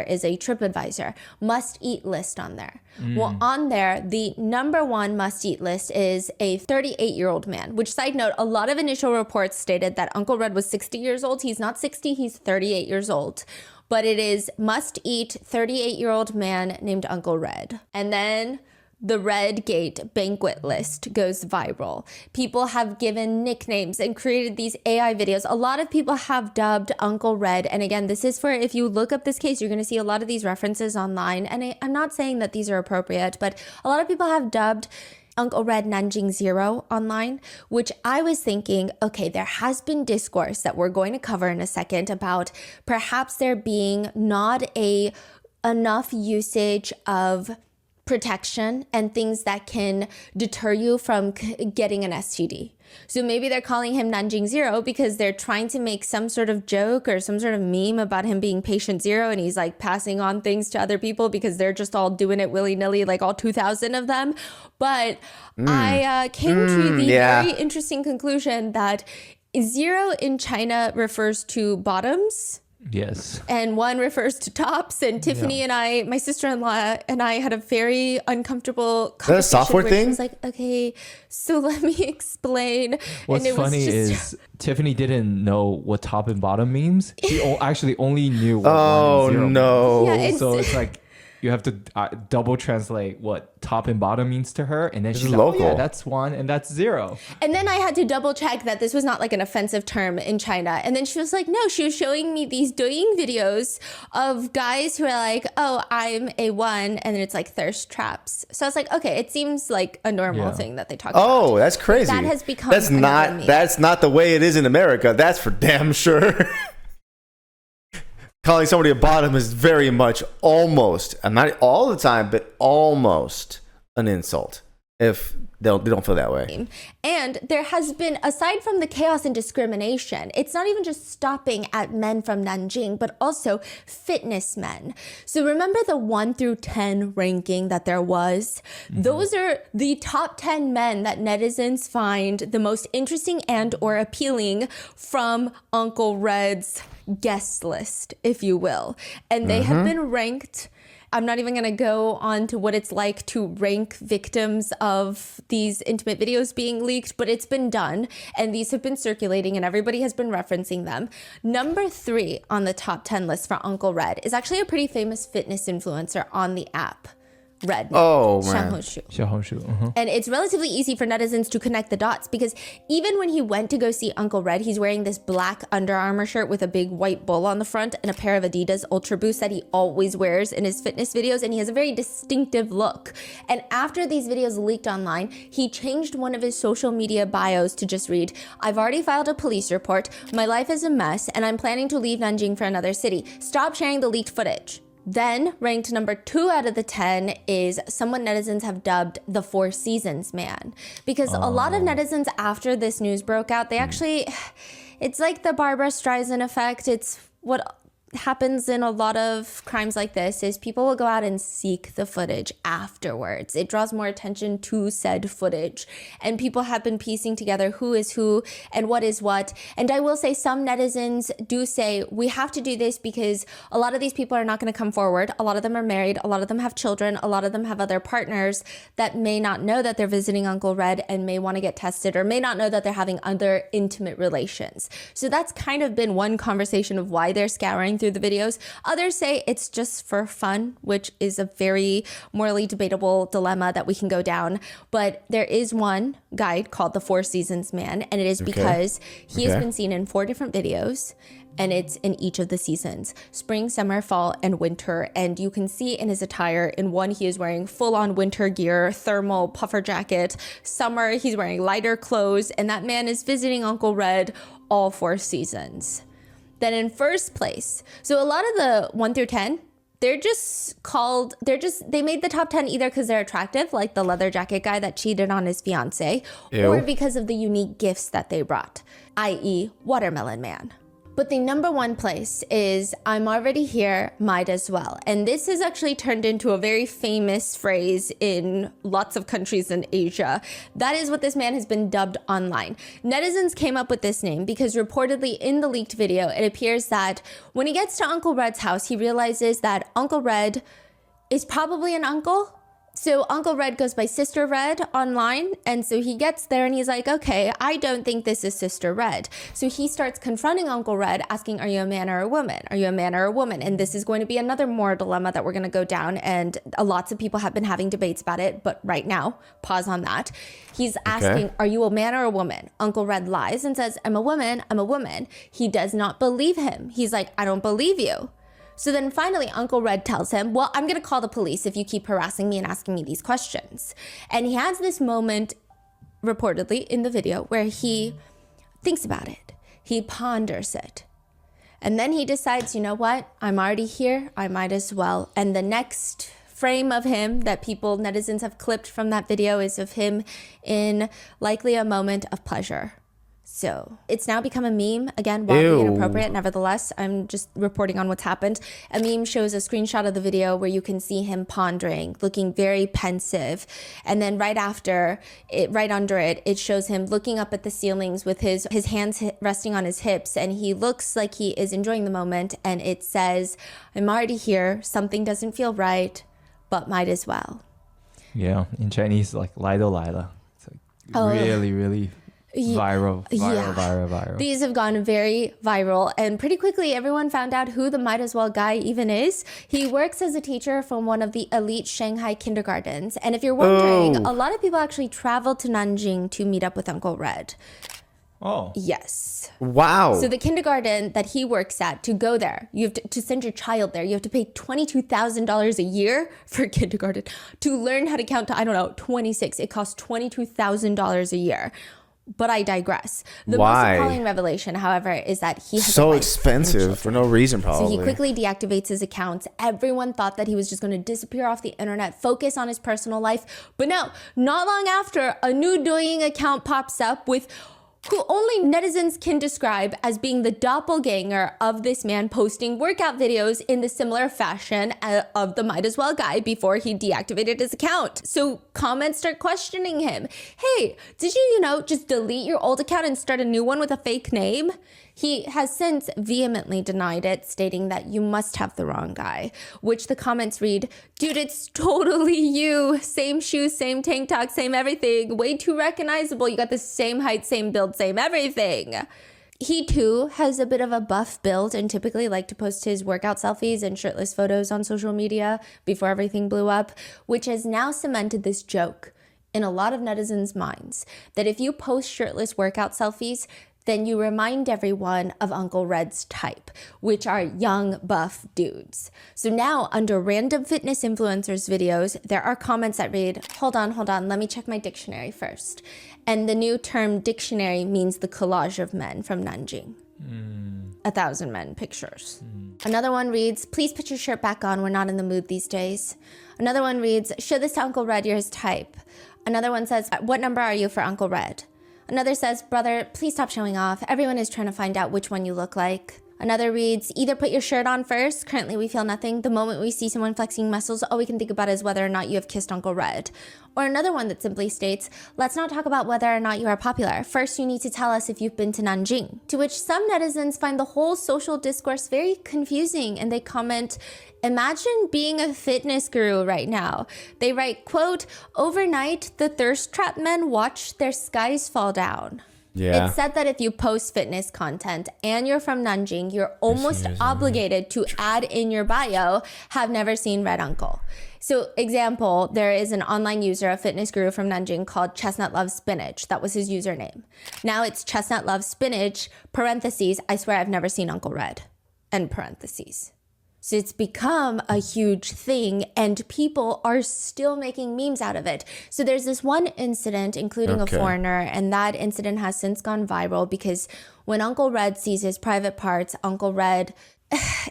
Is a TripAdvisor must-eat list on there. Well, on there, the number 1 must-eat list is a 38-year-old man, which, side note, a lot of initial reports stated that Uncle Red was 60 years old. He's not 60, he's 38 years old. But it is must-eat 38-year-old man named Uncle Red. And then The Red Gate banquet list goes viral. People have given nicknames and created these AI videos. A lot of people have dubbed Uncle Red. And again, this is for, if you look up this case, you're going to see a lot of these references online. And I'm not saying that these are appropriate, but a lot of people have dubbed Uncle Red Nanjing Zero online, which I was thinking, okay, there has been discourse that we're going to cover in a second about perhaps there being not enough usage of protection and things that can deter you from getting an STD. So maybe they're calling him Nanjing Zero because they're trying to make some sort of joke or some sort of meme about him being patient zero, and he's like passing on things to other people because they're just all doing it willy-nilly, like all 2,000 of them. But I came to the very interesting conclusion that zero in China refers to bottoms. Yes. And one refers to tops. And Tiffany and I, my sister-in-law and I had a very uncomfortable conversation. Is that a software thing? She was like, okay, so let me explain. What's funny is Tiffany didn't know what top and bottom means. She actually only knew what one and zero no. means. So it's like you have to double translate what top and bottom means to her. And then she's like, oh, yeah, that's one and that's zero. And then I had to double check that this was not like an offensive term in China. And then she was like, no, she was showing me these douyin videos of guys who are like, oh, I'm a one. And then it's like thirst traps. So I was like, okay, it seems like a normal thing that they talk about. Oh, that's crazy. That has become that's not the way it is in America. That's for damn sure. Calling somebody a bottom is very much almost, and not all the time, but almost an insult if they don't feel that way. And there has been, aside from the chaos and discrimination, it's not even just stopping at men from Nanjing, but also fitness men. So remember the 1 through 10 ranking that there was? Those are the top 10 men that netizens find the most interesting and or appealing from Uncle Red's guest list, if you will. And they have been ranked. I'm not even going to go on to what it's like to rank victims of these intimate videos being leaked, but it's been done and these have been circulating and everybody has been referencing them. Number 3 on the top 10 list for Uncle Red is actually a pretty famous fitness influencer on the app. Red. Oh, man. Xiaohongshu. And it's relatively easy for netizens to connect the dots because even when he went to go see Uncle Red, he's wearing this black Under Armour shirt with a big white bull on the front and a pair of Adidas Ultra Boosts that he always wears in his fitness videos. And he has a very distinctive look. And after these videos leaked online, he changed one of his social media bios to just read, I've already filed a police report. My life is a mess and I'm planning to leave Nanjing for another city. Stop sharing the leaked footage. Then, ranked number 2 out of the 10 is someone netizens have dubbed the 4 Seasons man. Because a lot of netizens, after this news broke out, they actually, it's like the Barbara Streisand effect. It's what happens in a lot of crimes like this is people will go out and seek the footage afterwards. It draws more attention to said footage. And people have been piecing together who is who and what is what. And I will say some netizens do say we have to do this because a lot of these people are not going to come forward. A lot of them are married. A lot of them have children. A lot of them have other partners that may not know that they're visiting Uncle Red and may want to get tested or may not know that they're having other intimate relations. So that's kind of been one conversation of why they're scouring through the videos. Others say it's just for fun, which is a very morally debatable dilemma that we can go down. But there is one guide called the 4 Seasons Man, and it is because he has been seen in 4 different videos, and it's in each of the seasons: spring, summer, fall, and winter. And you can see in his attire, in one, he is wearing full-on winter gear, thermal puffer jacket. Summer, he's wearing lighter clothes, and that man is visiting Uncle Red all 4 seasons. Then in first place, so a lot of the 1 through 10, they made the top 10 either because they're attractive, like the leather jacket guy that cheated on his fiance, or because of the unique gifts that they brought, i.e. Watermelon Man. But the number 1 place is I'm already here, might as well. And this has actually turned into a very famous phrase in lots of countries in Asia. That is what this man has been dubbed online. Netizens came up with this name because reportedly in the leaked video, it appears that when he gets to Uncle Red's house, he realizes that Uncle Red is probably an uncle. So Uncle Red goes by Sister Red online. And so he gets there and he's like, okay, I don't think this is Sister Red. So he starts confronting Uncle Red, asking, are you a man or a woman? Are you a man or a woman? And this is going to be another moral dilemma that we're going to go down. And lots of people have been having debates about it. But right now, pause on that. He's asking, are you a man or a woman? Uncle Red lies and says, I'm a woman. I'm a woman. He does not believe him. He's like, I don't believe you. So then finally, Uncle Red tells him, well, I'm going to call the police if you keep harassing me and asking me these questions. And he has this moment, reportedly in the video, where he thinks about it. He ponders it. And then he decides, you know what? I'm already here. I might as well. And the next frame of him that netizens have clipped from that video is of him in likely a moment of pleasure. So it's now become a meme. Again, wildly inappropriate. Nevertheless, I'm just reporting on what's happened. A meme shows a screenshot of the video where you can see him pondering, looking very pensive. And then right after it, right under it, it shows him looking up at the ceilings with his hands resting on his hips. And he looks like he is enjoying the moment. And it says, I'm already here. Something doesn't feel right, but might as well. Yeah. In Chinese, like Lido Lila. It's like really viral. These have gone very viral, and pretty quickly everyone found out who the might as well guy even is. He works as a teacher from one of the elite Shanghai kindergartens, and if you're wondering, a lot of people actually travel to Nanjing to meet up with Uncle Red. Oh. Yes. Wow. So the kindergarten that he works at, to go there, you have to send your child there, you have to pay $22,000 a year for kindergarten to learn how to count to, 26. It costs $22,000 a year. But I digress. The most appalling revelation, however, is that he has so expensive for no reason, probably. So he quickly deactivates his accounts. Everyone thought that he was just going to disappear off the internet, focus on his personal life. But no, not long after, a new Douyin account pops up with who only netizens can describe as being the doppelganger of this man posting workout videos in the similar fashion of the might as well guy before he deactivated his account. So comments start questioning him. Hey, did you, just delete your old account and start a new one with a fake name? He has since vehemently denied it, stating that you must have the wrong guy, which the comments read, dude, it's totally you. Same shoes, same tank top, same everything. Way too recognizable. You got the same height, same build, same everything. He too has a bit of a buff build and typically liked to post his workout selfies and shirtless photos on social media before everything blew up, which has now cemented this joke in a lot of netizens' minds that if you post shirtless workout selfies, then you remind everyone of Uncle Red's type, which are young, buff dudes. So now under random fitness influencers videos, there are comments that read, hold on, let me check my dictionary first. And the new term dictionary means the collage of men from Nanjing. 1,000 men pictures. Another one reads, please put your shirt back on. We're not in the mood these days. Another one reads, show this to Uncle Red, you're his type. Another one says, what number are you for Uncle Red? Another says, brother, please stop showing off. Everyone is trying to find out which one you look like. Another reads, either put your shirt on first. Currently, we feel nothing. The moment we see someone flexing muscles, all we can think about is whether or not you have kissed Uncle Red. Or another one that simply states, let's not talk about whether or not you are popular. First, you need to tell us if you've been to Nanjing. To which some netizens find the whole social discourse very confusing, and they comment, imagine being a fitness guru right now. They write, quote, overnight, the thirst trap men watch their skies fall down. Yeah. It's said that if you post fitness content and you're from Nanjing, you're almost obligated to add in your bio, have never seen Red Uncle. So example, there is an online user, a fitness guru from Nanjing called Chestnut Loves Spinach. That was his username. Now it's Chestnut Loves Spinach, parentheses, I swear I've never seen Uncle Red, end parentheses. So it's become a huge thing and people are still making memes out of it. So there's this one incident, including a foreigner, and that incident has since gone viral because when Uncle Red sees his private parts, Uncle Red...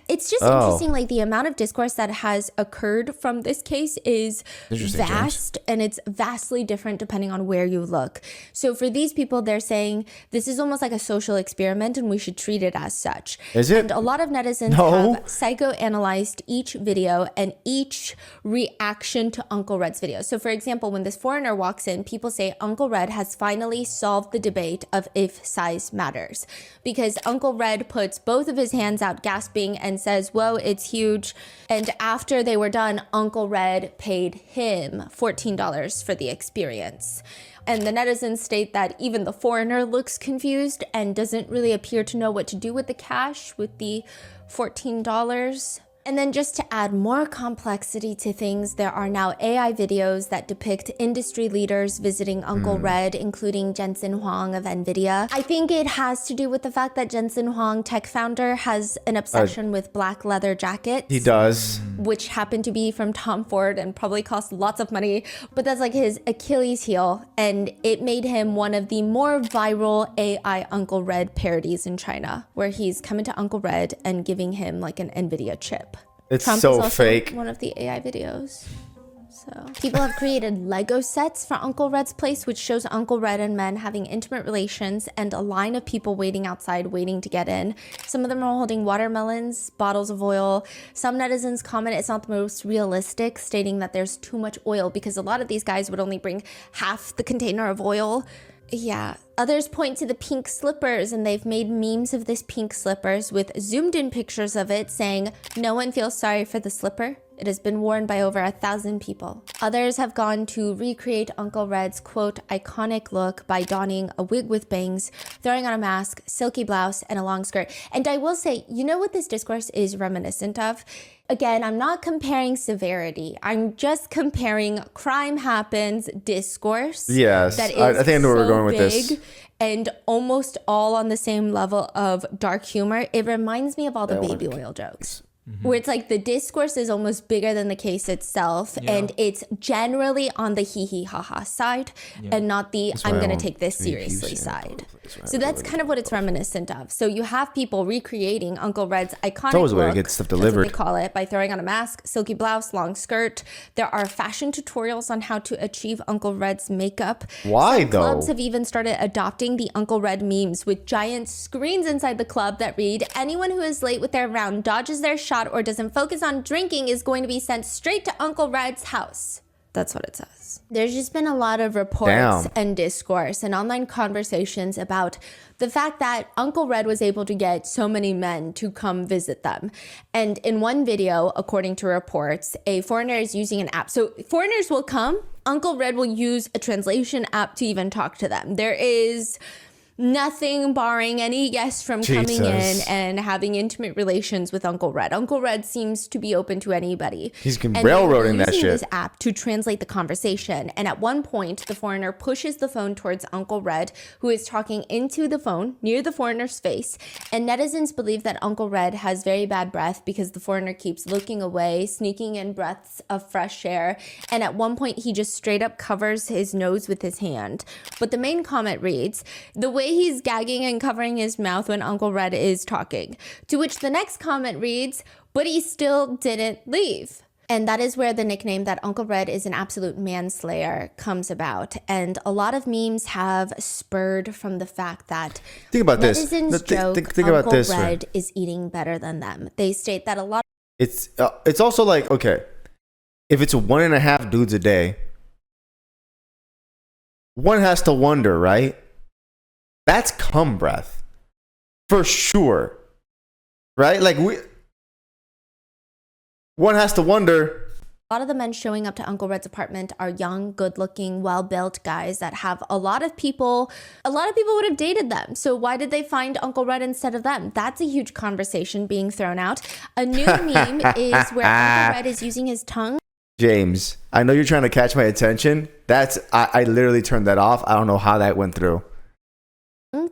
It's just interesting, like the amount of discourse that has occurred from this case is vast, and it's vastly different depending on where you look. So for these people, they're saying this is almost like a social experiment and we should treat it as such. Is it? And a lot of netizens have psychoanalyzed each video and each reaction to Uncle Red's video. So for example, when this foreigner walks in, people say Uncle Red has finally solved the debate of if size matters, because Uncle Red puts both of his hands out gasping gasping and says, whoa, it's huge. And after they were done, Uncle Red paid him $14 for the experience. And the netizens state that even the foreigner looks confused and doesn't really appear to know what to do with the cash, with the $14. And then just to add more complexity to things, there are now AI videos that depict industry leaders visiting Uncle Red, including Jensen Huang of NVIDIA. I think it has to do with the fact that Jensen Huang, tech founder, has an obsession with black leather jackets. He does. Which happen to be from Tom Ford and probably cost lots of money. But that's like his Achilles heel. And it made him one of the more viral AI Uncle Red parodies in China, where he's coming to Uncle Red and giving him like an NVIDIA chip. It's Trump so is also fake. one of the AI videos. So people have created Lego sets for Uncle Red's place, which shows Uncle Red and men having intimate relations and a line of people waiting outside, waiting to get in. Some of them are holding watermelons, bottles of oil. Some netizens comment it's not the most realistic, stating that there's too much oil because a lot of these guys would only bring half the container of oil. Yeah. Others point to the pink slippers, and they've made memes of this pink slippers with zoomed in pictures of it saying, no one feels sorry for the slipper. It has been worn by over 1,000 people. Others have gone to recreate Uncle Red's, quote, iconic look by donning a wig with bangs, throwing on a mask, silky blouse, and a long skirt. And I will say, you know what this discourse is reminiscent of? Again, I'm not comparing severity. I'm just comparing crime happens discourse. Yes, that is I think I know where we're so going with this. big and almost all on the same level of dark humor. It reminds me of all the baby oil jokes. Where it's like the discourse is almost bigger than the case itself, and it's generally on the hee hee ha ha side and not the I'm gonna take this seriously side. So that's kind of what it's reminiscent of. So you have people recreating Uncle Red's iconic always a way to look, get stuff that's what delivered. they call it, by throwing on a mask, silky blouse, long skirt. There are fashion tutorials on how to achieve Uncle Red's makeup. Why, Some though? clubs have even started adopting the Uncle Red memes with giant screens inside the club that read, anyone who is late with their round, dodges their shot, or doesn't focus on drinking is going to be sent straight to Uncle Red's house. That's what it says. There's just been a lot of reports and discourse and online conversations about the fact that Uncle Red was able to get so many men to come visit them. And in one video, according to reports, a foreigner is using an app. So foreigners will come, Uncle Red will use a translation app to even talk to them. There is nothing barring any guest from coming in and having intimate relations with Uncle Red. Uncle Red seems to be open to anybody. He's And railroading they're that using shit. this app to translate the conversation. And at one point, the foreigner pushes the phone towards Uncle Red, who is talking into the phone near the foreigner's face. And netizens believe that Uncle Red has very bad breath because the foreigner keeps looking away, sneaking in breaths of fresh air. And at one point, he just straight up covers his nose with his hand. But the main comment reads, the way he's gagging and covering his mouth when Uncle Red is talking. To which the next comment reads, but he still didn't leave. And that is where the nickname that Uncle Red is an absolute manslayer comes about. And a lot of memes have spurred from the fact that Think about this. netizens joke Think about Uncle this. Red is eating better than them. They state that a lot. It's also like, okay, if it's 1.5 dudes a day, one has to wonder, right? That's cum breath for sure, right? Like one has to wonder. A lot of the men showing up to Uncle Red's apartment are young, good-looking, well-built guys that have a lot of people would have dated them. So why did they find Uncle Red instead of them? That's a huge conversation being thrown out. A new meme is where Uncle Red is using his tongue. James, I know you're trying to catch my attention. I literally turned that off. I don't know how that went through.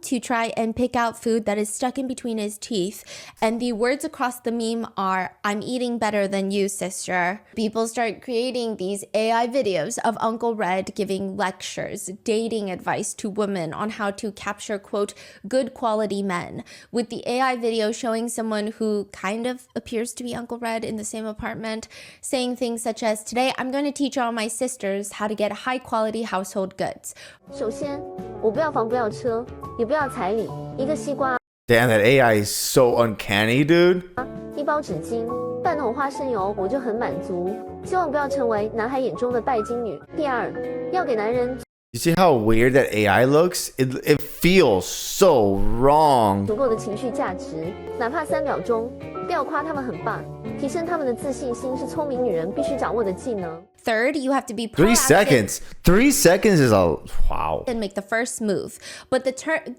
To try and pick out food that is stuck in between his teeth. And the words across the meme are, I'm eating better than you, sister. People start creating these AI videos of Uncle Red giving lectures, dating advice to women on how to capture, quote, good quality men. With the AI video showing someone who kind of appears to be Uncle Red in the same apartment, saying things such as, today I'm going to teach all my sisters how to get high quality household goods. 首先，我不要房，不要车，也不要彩礼，一个西瓜， Damn, that AI is so uncanny, dude. 一包纸巾，半桶花生油，我就很满足。希望不要成为男孩眼中的拜金女。第二，要给男人 You see how weird that AI looks? It feels so wrong. 足够的情绪价值，哪怕3秒钟，吊夸他们很棒，提升他们的自信心是聪明女人必须掌握的技能。Third, you have to be 3 proactive. seconds. 3 seconds is a wow. And make the first move. But the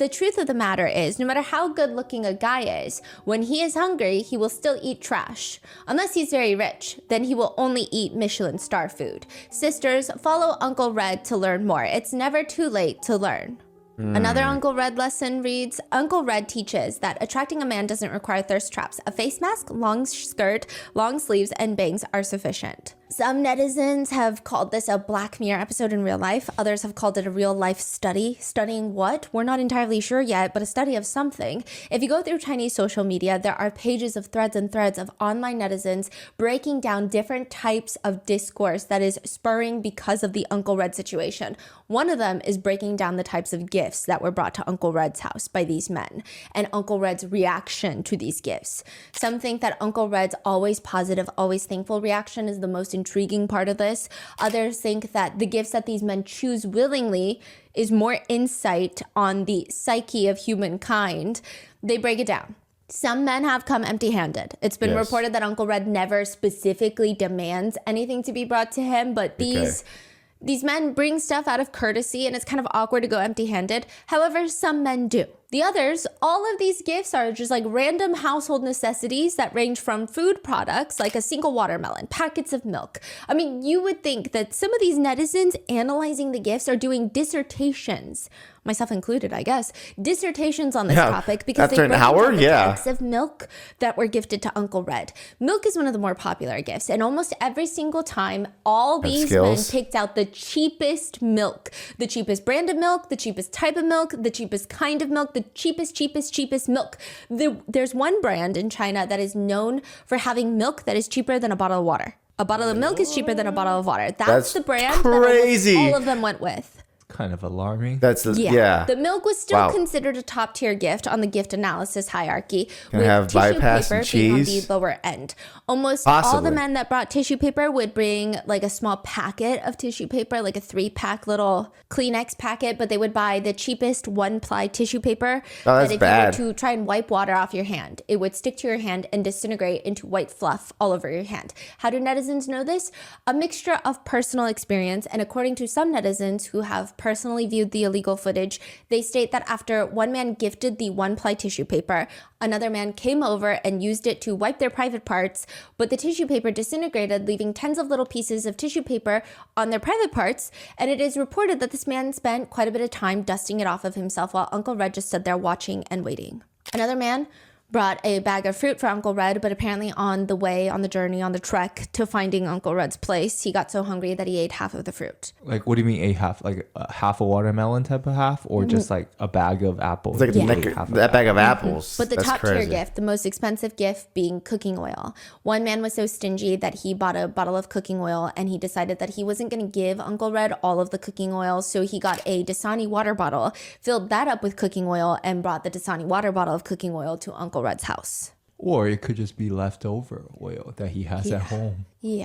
truth of the matter is, no matter how good looking a guy is, when he is hungry, he will still eat trash. Unless he's very rich, then he will only eat Michelin star food. Sisters, follow Uncle Red to learn more. It's never too late to learn. Another Uncle Red lesson reads, Uncle Red teaches that attracting a man doesn't require thirst traps. A face mask, long skirt, long sleeves, and bangs are sufficient. Some netizens have called this a Black Mirror episode in real life. Others have called it a real life study. Studying what? We're not entirely sure yet, but a study of something. If you go through Chinese social media, there are pages of threads and threads of online netizens breaking down different types of discourse that is spurring because of the Uncle Red situation. One of them is breaking down the types of gifts that were brought to Uncle Red's house by these men and Uncle Red's reaction to these gifts. Some think that Uncle Red's always positive, always thankful reaction is the most intriguing part of this. Others think that the gifts that these men choose willingly is more insight on the psyche of humankind. They break it down. Some men have come empty-handed. It's been reported that Uncle Red never specifically demands anything to be brought to him, but these men bring stuff out of courtesy, and it's kind of awkward to go empty-handed. However, some men do. The others, all of these gifts are just like random household necessities that range from food products like a single watermelon, packets of milk. I mean, you would think that some of these netizens analyzing the gifts are doing dissertations, myself included, I guess, dissertations on this topic because they break down the types of milk that were gifted to Uncle Red. Milk is one of the more popular gifts, and almost every single time, all these men picked out the cheapest milk, the cheapest brand of milk, the cheapest type of milk, the cheapest kind of milk, the cheapest milk. There's one brand in China that is known for having milk that is cheaper than a bottle of water. A bottle of milk is cheaper than a bottle of water. That's the brand that all of them went with. Kind of alarming. That's The milk was still considered a top tier gift on the gift analysis hierarchy, Can with have tissue bypass paper and being on cheese? the lower end. Almost all the men that brought tissue paper would bring like a small packet of tissue paper, like a 3-pack little Kleenex packet, but they would buy the cheapest 1-ply tissue paper. That's bad. If you were to try and wipe water off your hand, it would stick to your hand and disintegrate into white fluff all over your hand. How do netizens know this? A mixture of personal experience, and according to some netizens who have personally viewed the illegal footage, they state that after one man gifted the 1-ply tissue paper, another man came over and used it to wipe their private parts, but the tissue paper disintegrated, leaving tens of little pieces of tissue paper on their private parts, and it is reported that this man spent quite a bit of time dusting it off of himself while Uncle Red just stood there watching and waiting. Another man brought a bag of fruit for Uncle Red, but apparently on the journey, on the trek to finding Uncle Red's place, he got so hungry that he ate half of the fruit. Like, what do you mean a half? Like half a watermelon type of half, or just like a bag of apples? It's like that bag of apples. But the top tier gift, the most expensive gift being cooking oil. One man was so stingy that he bought a bottle of cooking oil, and he decided that he wasn't going to give Uncle Red all of the cooking oil, so he got a Dasani water bottle, filled that up with cooking oil, and brought the Dasani water bottle of cooking oil to Uncle Red's house. Or it could just be leftover oil that he has at home. Yeah.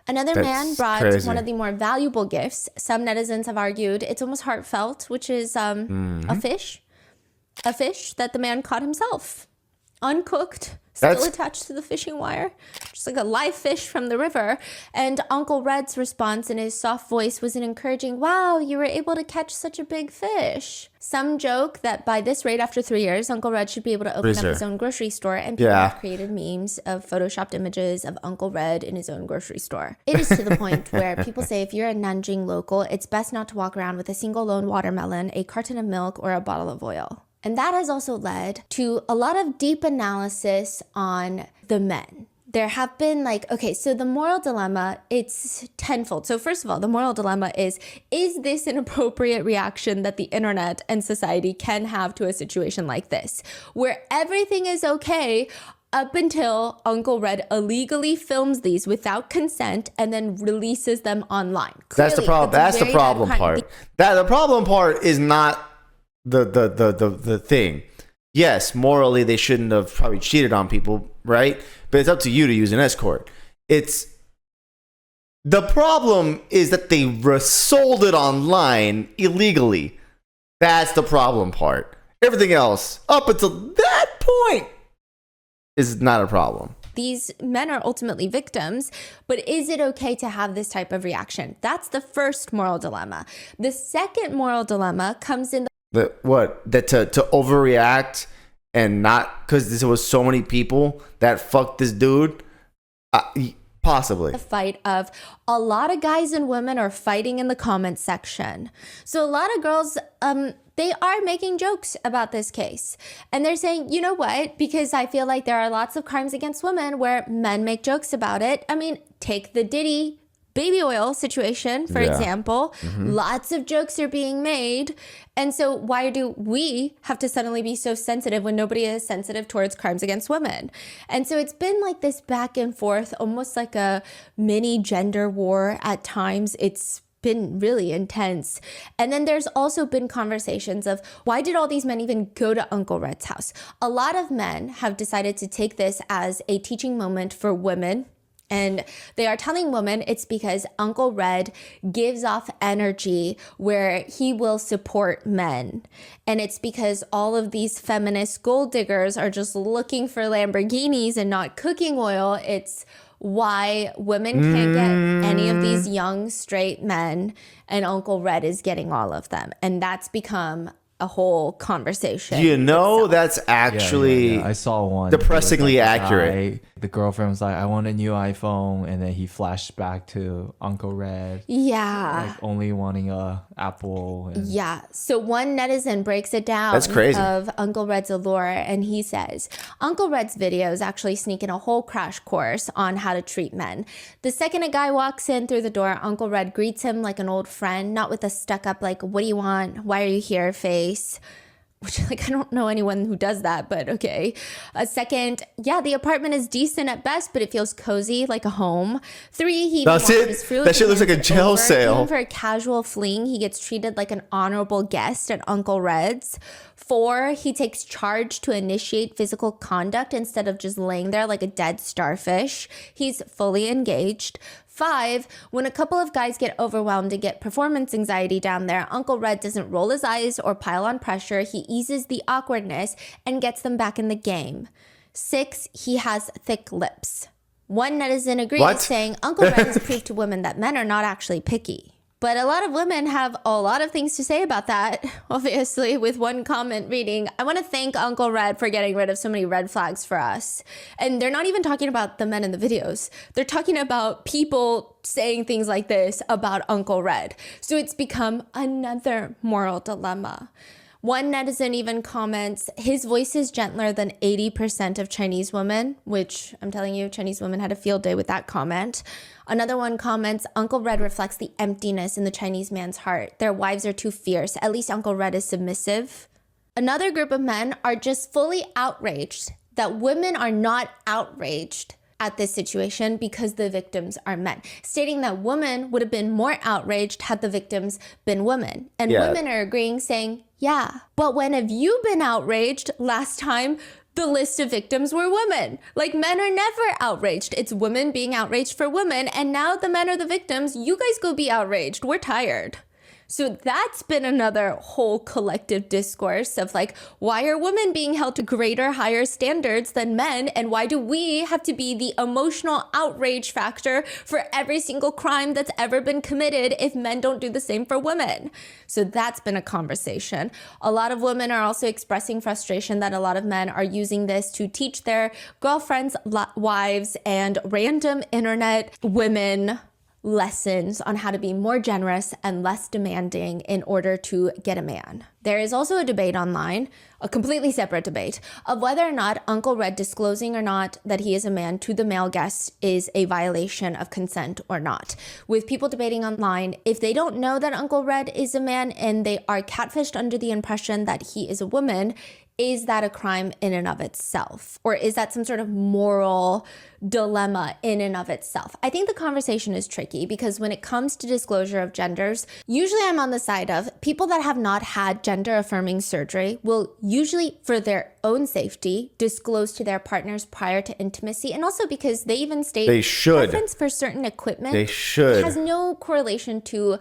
Another man brought one of the more valuable gifts. Some netizens have argued it's almost heartfelt, which is a fish. A fish that the man caught himself. Uncooked, still attached to the fishing wire. Just like a live fish from the river. And Uncle Red's response in his soft voice was an encouraging, "Wow, you were able to catch such a big fish." Some joke that by this rate, after 3 years, Uncle Red should be able to open up his own grocery store, and people have created memes of photoshopped images of Uncle Red in his own grocery store. It is to the point where people say if you're a Nanjing local, it's best not to walk around with a single lone watermelon, a carton of milk, or a bottle of oil. And that has also led to a lot of deep analysis on the men. There have been so the moral dilemma, it's tenfold. So first of all, the moral dilemma is this an appropriate reaction that the internet and society can have to a situation like this, where everything is okay up until Uncle Red illegally films these without consent and then releases them online? That's the problem. That's the problem part. The problem part is not the thing. Yes, morally they shouldn't have probably cheated on people, right? But it's up to you to use an escort. It's The problem is that they resold it online illegally. That's the problem part. Everything else, up until that point, is not a problem. These men are ultimately victims, but is it okay to have this type of reaction? That's the first moral dilemma. The second moral dilemma comes in To overreact and not, because there was so many people that fucked this dude. Possibly. the fight of a lot of guys and women are fighting in the comments section. So a lot of girls, they are making jokes about this case. And they're saying, you know what? Because I feel like there are lots of crimes against women where men make jokes about it. I mean, take the Diddy baby oil situation, for example. Lots of jokes are being made. And so why do we have to suddenly be so sensitive when nobody is sensitive towards crimes against women? And so it's been like this back and forth, almost like a mini gender war at times. It's been really intense. And then there's also been conversations of why did all these men even go to Uncle Red's house? A lot of men have decided to take this as a teaching moment for women. And they are telling women it's because Uncle Red gives off energy where he will support men. And it's because all of these feminist gold diggers are just looking for Lamborghinis and not cooking oil. It's why women can't get any of these young straight men, and Uncle Red is getting all of them. And that's become a whole conversation. You know, that's actually I saw one. depressingly It was like accurate. the girlfriend was like, I want a new iPhone. And then he flashed back to Uncle Red. Yeah. Like only wanting a Apple. And Yeah. So one netizen breaks it down That's crazy. of Uncle Red's allure, and he says, Uncle Red's videos actually sneak in a whole crash course on how to treat men. The second a guy walks in through the door, Uncle Red greets him like an old friend, not with a stuck up like, what do you want? Why are you here face? Which, like, I don't know anyone who does that, but okay. A second, yeah, the apartment is decent at best, but it feels cozy, like a home. 3, he That's even it. watches fruit That shit looks and like a hands jail over. sale. Even for a casual fling, he gets treated like an honorable guest at Uncle Red's. 4, he takes charge to initiate physical conduct instead of just laying there like a dead starfish. He's fully engaged. 5, when a couple of guys get overwhelmed and get performance anxiety down there, Uncle Red doesn't roll his eyes or pile on pressure. He eases the awkwardness and gets them back in the game. 6, he has thick lips. One netizen agrees, What? saying Uncle Red has proved to women that men are not actually picky. But a lot of women have a lot of things to say about that, obviously, with one comment reading, I want to thank Uncle Red for getting rid of so many red flags for us. And they're not even talking about the men in the videos. They're talking about people saying things like this about Uncle Red. So it's become another moral dilemma. One netizen even comments, his voice is gentler than 80% of Chinese women, which I'm telling you, Chinese women had a field day with that comment. Another one comments, Uncle Red reflects the emptiness in the Chinese man's heart. Their wives are too fierce. At least Uncle Red is submissive. Another group of men are just fully outraged that women are not outraged at this situation because the victims are men, stating that women would have been more outraged had the victims been women. And women are agreeing, saying, yeah, but when have you been outraged? Last time, the list of victims were women. Like, men are never outraged. It's women being outraged for women. And now the men are the victims. You guys go be outraged. We're tired. So that's been another whole collective discourse of like, why are women being held to greater, higher standards than men? And why do we have to be the emotional outrage factor for every single crime that's ever been committed if men don't do the same for women? So that's been a conversation. A lot of women are also expressing frustration that a lot of men are using this to teach their girlfriends, wives, and random internet women lessons on how to be more generous and less demanding in order to get a man. There is also a debate online, a completely separate debate, of whether or not Uncle Red disclosing or not that he is a man to the male guest is a violation of consent or not. With people debating online, if they don't know that Uncle Red is a man and they are catfished under the impression that he is a woman, is that a crime in and of itself? Or is that some sort of moral dilemma in and of itself? I think the conversation is tricky because when it comes to disclosure of genders, usually I'm on the side of people that have not had gender affirming surgery will usually, for their own safety, disclose to their partners prior to intimacy, and also because they even state They should. preference for certain equipment They should. has no correlation to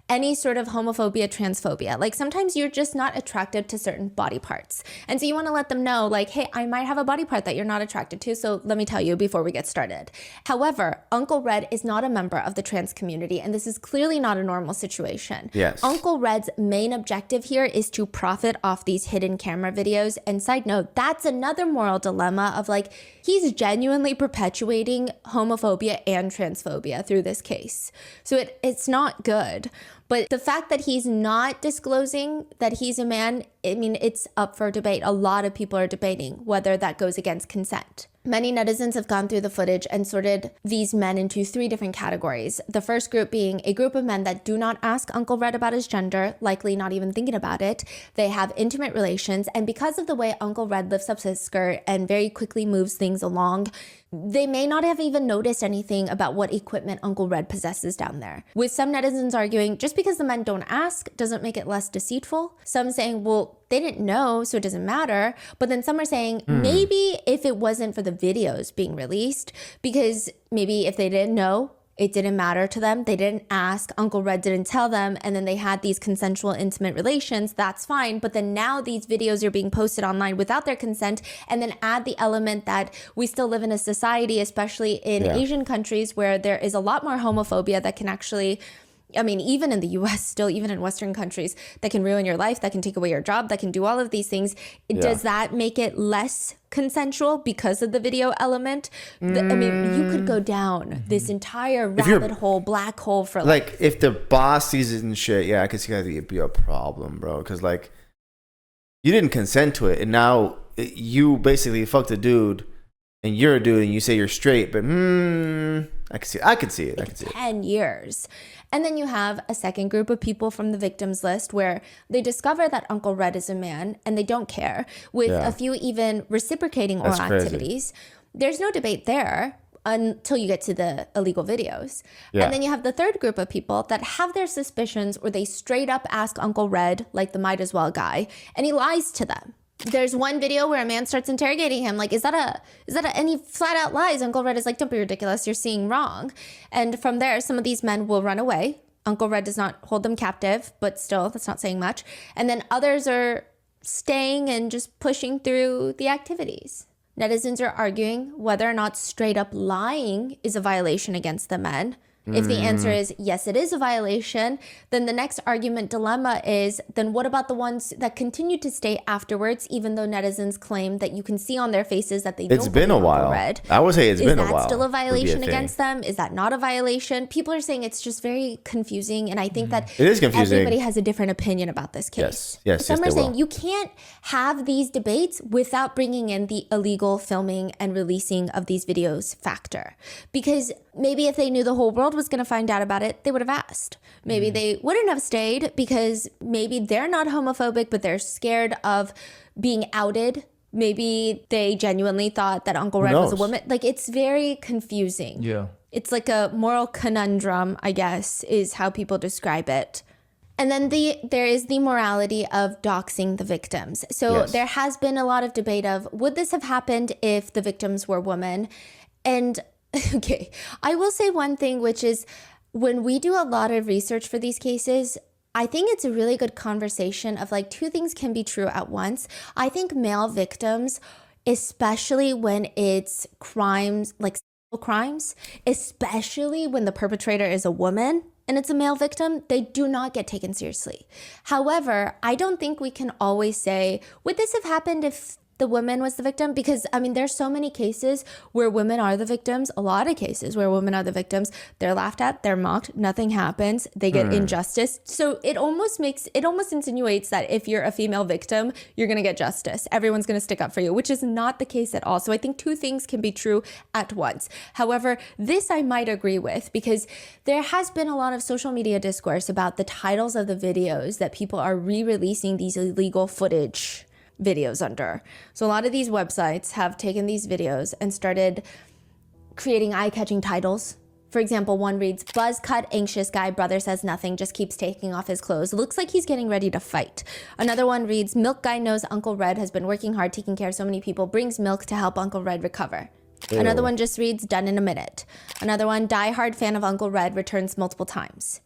any sort of homophobia, transphobia. Like sometimes you're just not attracted to certain body parts. And so you want to let them know like, hey, I might have a body part that you're not attracted to. So let me tell you before we get started. However, Uncle Red is not a member of the trans community. And this is clearly not a normal situation. Yes. Uncle Red's main objective here is to profit off these hidden camera videos. And side note, that's another moral dilemma of like, he's genuinely perpetuating homophobia and transphobia through this case. So it's not good. But the fact that he's not disclosing that he's a man, I mean, it's up for debate. A lot of people are debating whether that goes against consent. Many netizens have gone through the footage and sorted these men into 3 different categories. The first group being a group of men that do not ask Uncle Red about his gender, likely not even thinking about it. They have intimate relations, and because of the way Uncle Red lifts up his skirt and very quickly moves things along, they may not have even noticed anything about what equipment Uncle Red possesses down there. With some netizens arguing, just because the men don't ask doesn't make it less deceitful. Some saying, well, they didn't know, so it doesn't matter. But then some are saying, maybe if it wasn't for the videos being released, because maybe if they didn't know, it didn't matter to them. They didn't ask. Uncle Red didn't tell them. And then they had these consensual intimate relations. That's fine. But then now these videos are being posted online without their consent. And then add the element that we still live in a society, especially in Asian countries, where there is a lot more homophobia that can actually, I mean, even in the US still, even in Western countries, that can ruin your life, that can take away your job, that can do all of these things. Does that make it less consensual because of the video element? I mean, you could go down this entire rabbit hole, black hole for like if the boss sees it and shit, I could see that it'd be a problem, bro. Because like you didn't consent to it, and now you basically fucked a dude, and you're a dude, and you say you're straight, but I could see it. 10 years. And then you have a second group of people from the victims list where they discover that Uncle Red is a man and they don't care, with a few even reciprocating oral activities. There's no debate there until you get to the illegal videos. And then you have the third group of people that have their suspicions, or they straight up ask Uncle Red, like the might as well guy, and he lies to them. There's one video where a man starts interrogating him, like, is that a, and he flat out lies. Uncle Red is like, don't be ridiculous, you're seeing wrong. And from there, some of these men will run away. Uncle Red does not hold them captive, but still, that's not saying much. And then others are staying and just pushing through the activities. Netizens are arguing whether or not straight up lying is a violation against the men. If the answer is yes, it is a violation, then the next argument dilemma is, then what about the ones that continue to stay afterwards, even though netizens claim that you can see on their faces that they don't believe Uncle Red? I would say it's been a while. Is that still a violation against them? Is that not a violation? People are saying it's just very confusing, and I think that it is confusing. Everybody has a different opinion about this case. Yes, Some are saying you can't have these debates without bringing in the illegal filming and releasing of these videos factor. Because maybe if they knew the whole world was going to find out about it, they would have asked. Maybe they wouldn't have stayed because maybe they're not homophobic, but they're scared of being outed. Maybe they genuinely thought that Uncle Red was a woman. Like, it's very confusing. Yeah. It's like a moral conundrum, I guess, is how people describe it. And then there is the morality of doxing the victims. So there has been a lot of debate of, would this have happened if the victims were women? And okay, I will say one thing, which is when we do a lot of research for these cases, I think it's a really good conversation of like two things can be true at once. I think male victims, especially when it's crimes, like sexual crimes, especially when the perpetrator is a woman and it's a male victim, they do not get taken seriously. However, I don't think we can always say, would this have happened if the woman was the victim? Because I mean, there's so many cases where women are the victims, a lot of cases where women are the victims. They're laughed at, they're mocked, nothing happens, they get injustice. So it almost insinuates that if you're a female victim, you're gonna get justice. Everyone's gonna stick up for you, which is not the case at all. So I think two things can be true at once. However, this I might agree with, because there has been a lot of social media discourse about the titles of the videos that people are re-releasing these illegal footage videos under. So a lot of these websites have taken these videos and started creating eye-catching titles For example, one reads, buzz cut, anxious guy, brother says nothing, just keeps taking off his clothes. Looks like he's getting ready to fight. Another one reads, milk guy knows Uncle Red has been working hard, taking care of so many people, brings milk to help Uncle Red recover. Ew. Another one just reads, done in a minute. Another one, die-hard fan of Uncle Red, returns multiple times.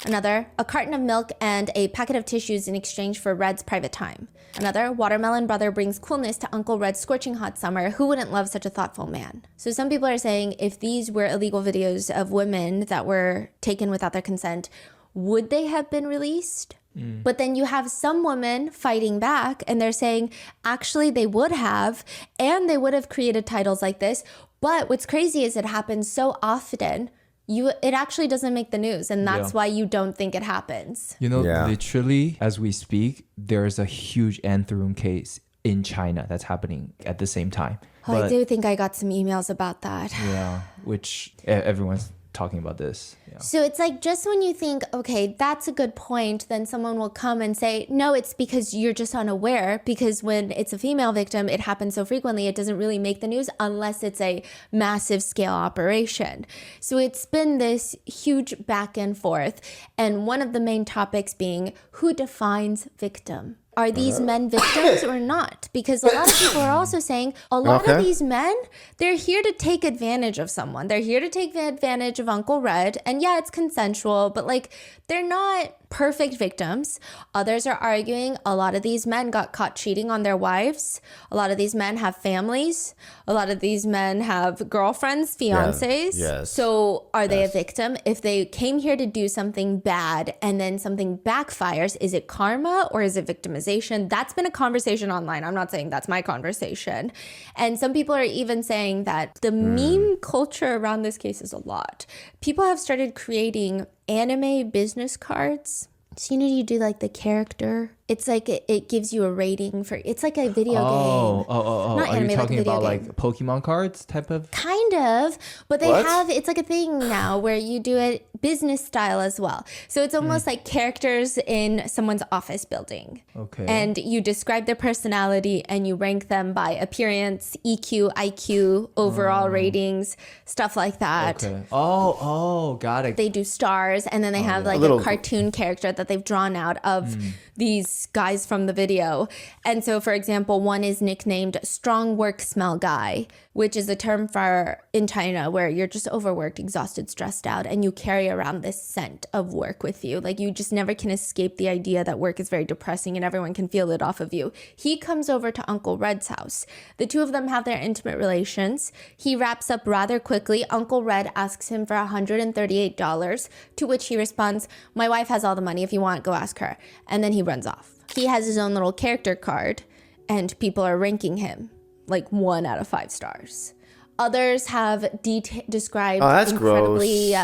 Another, a carton of milk and a packet of tissues in exchange for Red's private time. Another, watermelon brother brings coolness to Uncle Red's scorching hot summer. Who wouldn't love such a thoughtful man? So some people are saying if these were illegal videos of women that were taken without their consent, would they have been released? But then you have some women fighting back and they're saying, actually, they would have, and they would have created titles like this. But what's crazy is it happens so often, it actually doesn't make the news. And that's why you don't think it happens. You know, literally, as we speak, there's a huge Anthem case in China that's happening at the same time. Oh, I do think I got some emails about that. Yeah, which everyone's talking about this. Yeah. So it's like, just when you think, okay, that's a good point, then someone will come and say, no, it's because you're just unaware, because when it's a female victim, it happens so frequently, it doesn't really make the news unless it's a massive scale operation. So it's been this huge back and forth. And one of the main topics being, who defines victim? Are these men victims or not? Because a lot of people are also saying a lot of these men, they're here to take advantage of someone. They're here to take advantage of Uncle Red. And yeah, it's consensual, but like, they're not perfect victims. Others are arguing a lot of these men got caught cheating on their wives. A lot of these men have families. A lot of these men have girlfriends, fiancés. Yes. So are they a victim? If they came here to do something bad and then something backfires, is it karma or is it victimization? That's been a conversation online. I'm not saying that's my conversation. And some people are even saying that the meme culture around this case is a lot. People have started creating anime business cards. So you know, you do like the character. It's like it gives you a rating for. It's like a video game. Not anime, are you talking like about game. like Pokemon cards type of? Kind of, but they have. It's like a thing now where you do it business style as well. So it's almost like characters in someone's office building. Okay. And you describe their personality and you rank them by appearance, EQ, IQ, overall ratings, stuff like that. Okay. Oh, got it. They do stars, and then they have like a cartoon character that they've drawn out of these guys from the video. And so, for example, one is nicknamed Strong Work Smell Guy, which is a term for in China where you're just overworked, exhausted, stressed out, and you carry around this scent of work with you. Like, you just never can escape the idea that work is very depressing and everyone can feel it off of you. He comes over to Uncle Red's house. The two of them have their intimate relations. He wraps up rather quickly. Uncle Red asks him for $138, to which he responds, my wife has all the money. If you want, go ask her. And then he runs off. He has his own little character card, and people are ranking him like 1 out of 5 stars. Others have described incredibly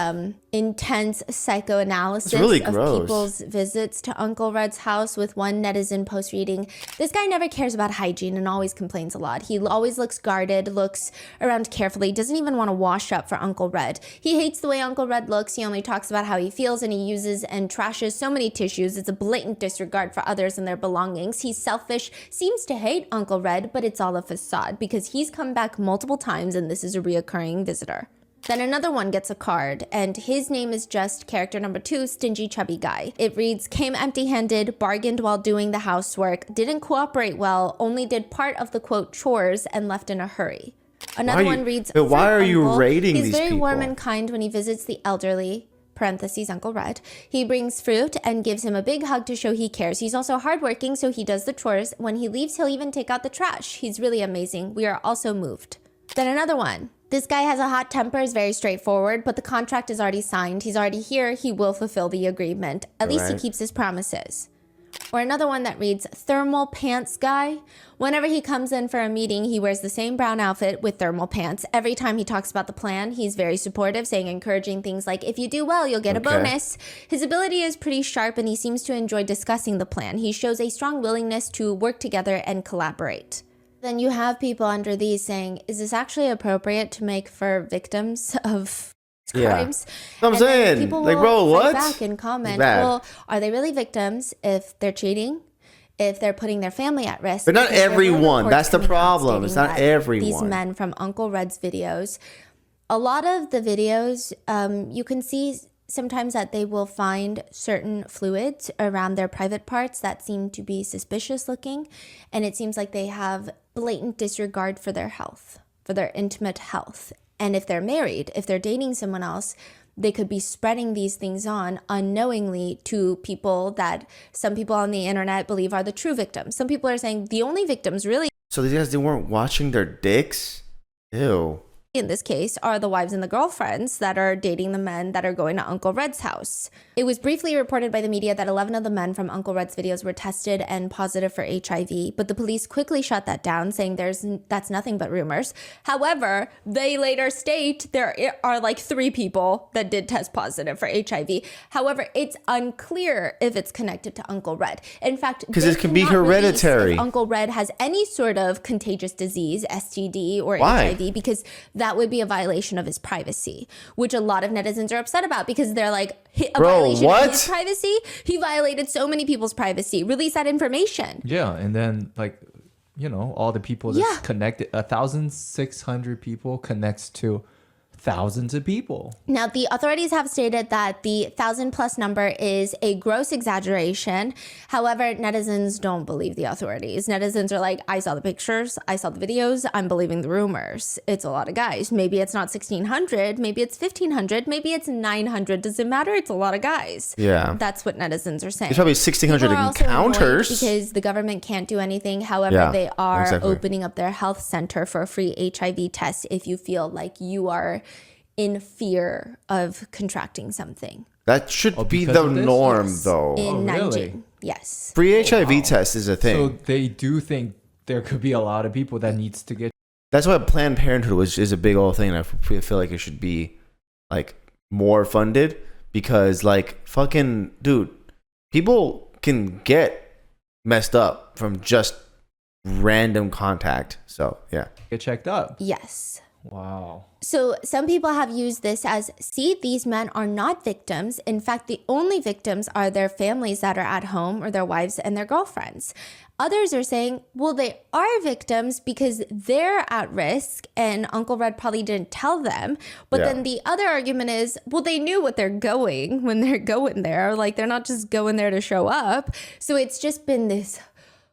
intense psychoanalysis of people's visits to Uncle Red's house, with one netizen post reading, this guy never cares about hygiene and always complains a lot. He always looks guarded, looks around carefully, doesn't even want to wash up for Uncle Red. He hates the way Uncle Red looks. He only talks about how he feels, and he uses and trashes so many tissues. It's a blatant disregard for others and their belongings. He's selfish, seems to hate Uncle Red, but it's all a facade because he's come back multiple times and this is a reoccurring visitor. Then another one gets a card, and his name is just character number 2, Stingy Chubby Guy. It reads, came empty-handed, bargained while doing the housework, didn't cooperate well, only did part of the, quote, chores, and left in a hurry. Another one reads, why are you rating these people? He's very warm and kind when he visits the elderly, parentheses, Uncle Red. He brings fruit and gives him a big hug to show he cares. He's also hardworking, so he does the chores. When he leaves, he'll even take out the trash. He's really amazing. We are also moved. Then another one. This guy has a hot temper, is very straightforward, but the contract is already signed. He's already here. He will fulfill the agreement. At least he keeps his promises. Or another one that reads, thermal pants guy. Whenever he comes in for a meeting, he wears the same brown outfit with thermal pants. Every time he talks about the plan, he's very supportive, saying encouraging things like, if you do well, you'll get a bonus. His ability is pretty sharp, and he seems to enjoy discussing the plan. He shows a strong willingness to work together and collaborate. Then you have people under these saying, is this actually appropriate to make for victims of crimes? Yeah. I'm saying, people like, will bro, what? back and comment, well, are they really victims if they're cheating? If they're putting their family at risk? But not everyone. That's the problem. It's not everyone. These men from Uncle Red's videos A lot of the videos, you can see sometimes that they will find certain fluids around their private parts that seem to be suspicious looking. And it seems like they have blatant disregard for their health, for their intimate health. And if they're married, if they're dating someone else, they could be spreading these things on unknowingly to people that some people on the internet believe are the true victims. Some people are saying the only victims really So these guys, they weren't watching their dicks? Ew. in this case are the wives and the girlfriends that are dating the men that are going to Uncle Red's house. It was briefly reported by the media that 11 of the men from Uncle Red's videos were tested and positive for HIV, but the police quickly shut that down, saying that's nothing but rumors. However, they later state there are like 3 people that did test positive for HIV. However, it's unclear if it's connected to Uncle Red. In fact, because it can be hereditary. If Uncle Red has any sort of contagious disease, STD or Why? HIV, because that would be a violation of his privacy, which a lot of netizens are upset about because they're like, a violation of his privacy? He violated so many people's privacy. Release that information. Yeah, and then like, you know, all the people that's connected, 1,600 people connects to thousands of people. Now, the authorities have stated that the 1,000+ number is a gross exaggeration. However, netizens don't believe the authorities. Netizens are like, I saw the pictures, I saw the videos, I'm believing the rumors. It's a lot of guys. Maybe it's not 1,600, maybe it's 1,500, maybe it's 900. Does it matter? It's a lot of guys. Yeah. That's what netizens are saying. There's probably 1,600 People are also encounters. annoyed because the government can't do anything. However, they are exactly. opening up their health center for a free HIV test if you feel like you are in fear of contracting something. That should be because the of this? norm, Yes. though. In Oh, really? Nanjing. Yes. Free HIV test is a thing. So they do think there could be a lot of people that needs to get. That's why Planned Parenthood is a big old thing. And I feel like it should be like more funded because like fucking dude, people can get messed up from just random contact. So yeah. Get checked up. Yes. Wow. So some people have used this as, see, these men are not victims. In fact, the only victims are their families that are at home or their wives and their girlfriends. Others are saying, well, they are victims because they're at risk and Uncle Red probably didn't tell them. But then the other argument is, well, they knew what they're going when they're going there. Like, they're not just going there to show up. So it's just been this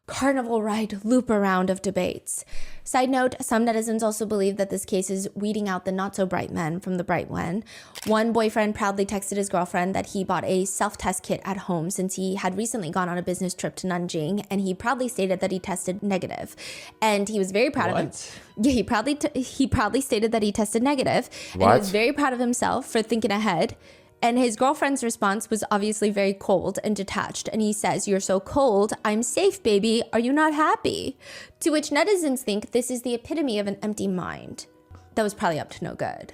carnival ride loop around of debates. Side note, some netizens also believe that this case is weeding out the not so bright men from the bright one. One boyfriend proudly texted his girlfriend that he bought a self-test kit at home since he had recently gone on a business trip to Nanjing, and he proudly stated that he tested negative. And he was very proud of him. Yeah, he proudly stated that he tested negative, and he was very proud of himself for thinking ahead. And his girlfriend's response was obviously very cold and detached. And he says, "You're so cold. I'm safe, baby. Are you not happy?" To which netizens think this is the epitome of an empty mind. That was probably up to no good.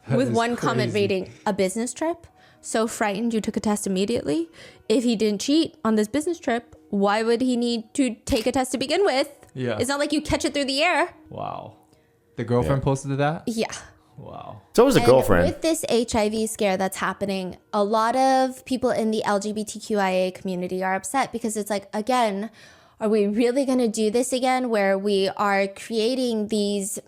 With one comment reading, "A business trip? So frightened you took a test immediately? If he didn't cheat on this business trip, why would he need to take a test to begin with? Yeah. It's not like you catch it through the air." Wow. The girlfriend posted that? Yeah. Wow. So was a girlfriend. With this HIV scare that's happening, a lot of people in the LGBTQIA community are upset because it's like, again, are we really going to do this again where we are creating these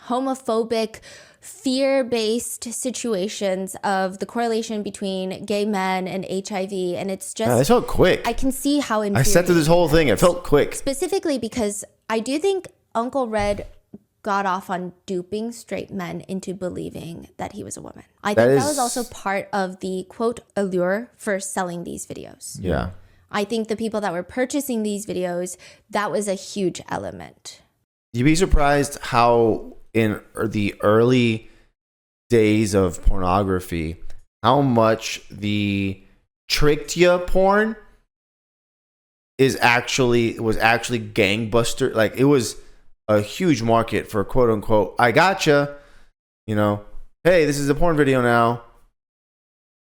homophobic, fear-based situations of the correlation between gay men and HIV? And it's just... That felt quick. I can see how I sat through this whole thing. It felt quick. Specifically because I do think Uncle Red got off on duping straight men into believing that he was a woman. I think that was also part of the quote allure for selling these videos. Yeah. I think the people that were purchasing these videos, that was a huge element. You'd be surprised how in the early days of pornography, how much the tricked ya porn was actually gangbuster. Like it was a huge market for quote unquote, I gotcha, you know, hey, this is a porn video now.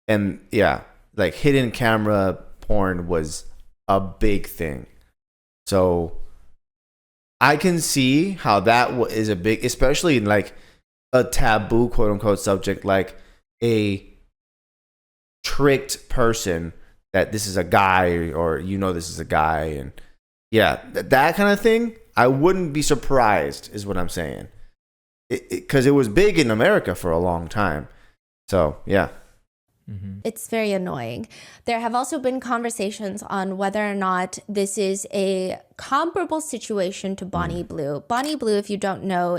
And yeah, like hidden camera porn was a big thing. So I can see how that is a big, especially in like a taboo quote unquote subject, like a tricked person that this is a guy or, you know, this is a guy. And yeah, that kind of thing. I wouldn't be surprised, is what I'm saying, because it was big in America for a long time. So yeah. It's very annoying. There have also been conversations on whether or not this is a comparable situation to Bonnie Blue. Bonnie Blue, if you don't know,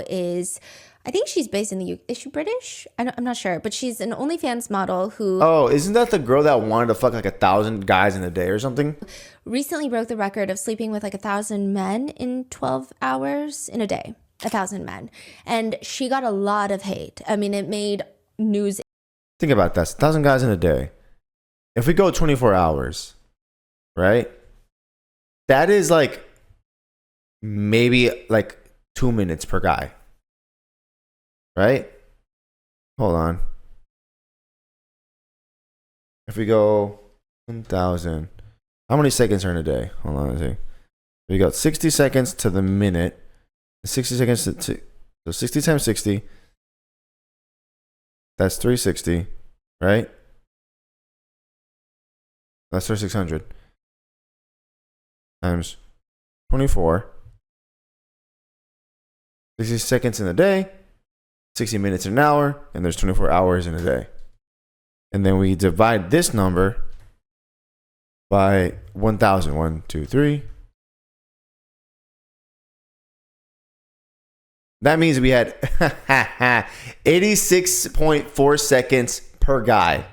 I think she's based in the UK. Is she British? I'm not sure, but she's an OnlyFans model who... Oh, isn't that the girl that wanted to fuck like 1,000 guys in a day or something? Recently broke the record of sleeping with like 1,000 men in 12 hours in a day. 1,000 men. And she got a lot of hate. I mean, it made news. Think about that. 1,000 guys in a day. If we go 24 hours, right? That is like maybe like 2 minutes per guy. Right? Hold on. If we go 1,000, how many seconds are in a day? Hold on, let's see. We got 60 seconds to the minute. 60 seconds to so 60 times 60. That's 360, right? That's 3,600 times 24. 60 seconds in a day, 60 minutes in an hour, and there's 24 hours in a day. And then we divide this number by 1,000. 1, 2, 3. That means we had 86.4 seconds per guy.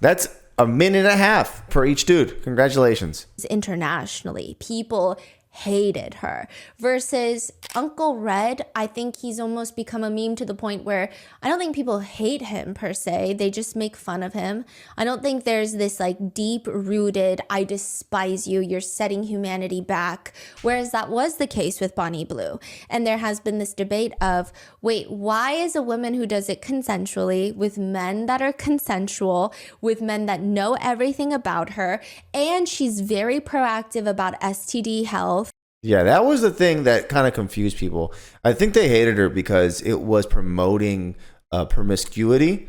That's a minute and a half per each dude. Congratulations. Internationally, people hated her versus Uncle Red. I think he's almost become a meme to the point where I don't think people hate him per se. They just make fun of him. I don't think there's this like deep rooted, I despise you, you're setting humanity back. Whereas that was the case with Bonnie Blue. And there has been this debate of, wait, why is a woman who does it consensually with men that are consensual, with men that know everything about her, and she's very proactive about STD health. Yeah, that was the thing that kind of confused people. I think they hated her because it was promoting promiscuity,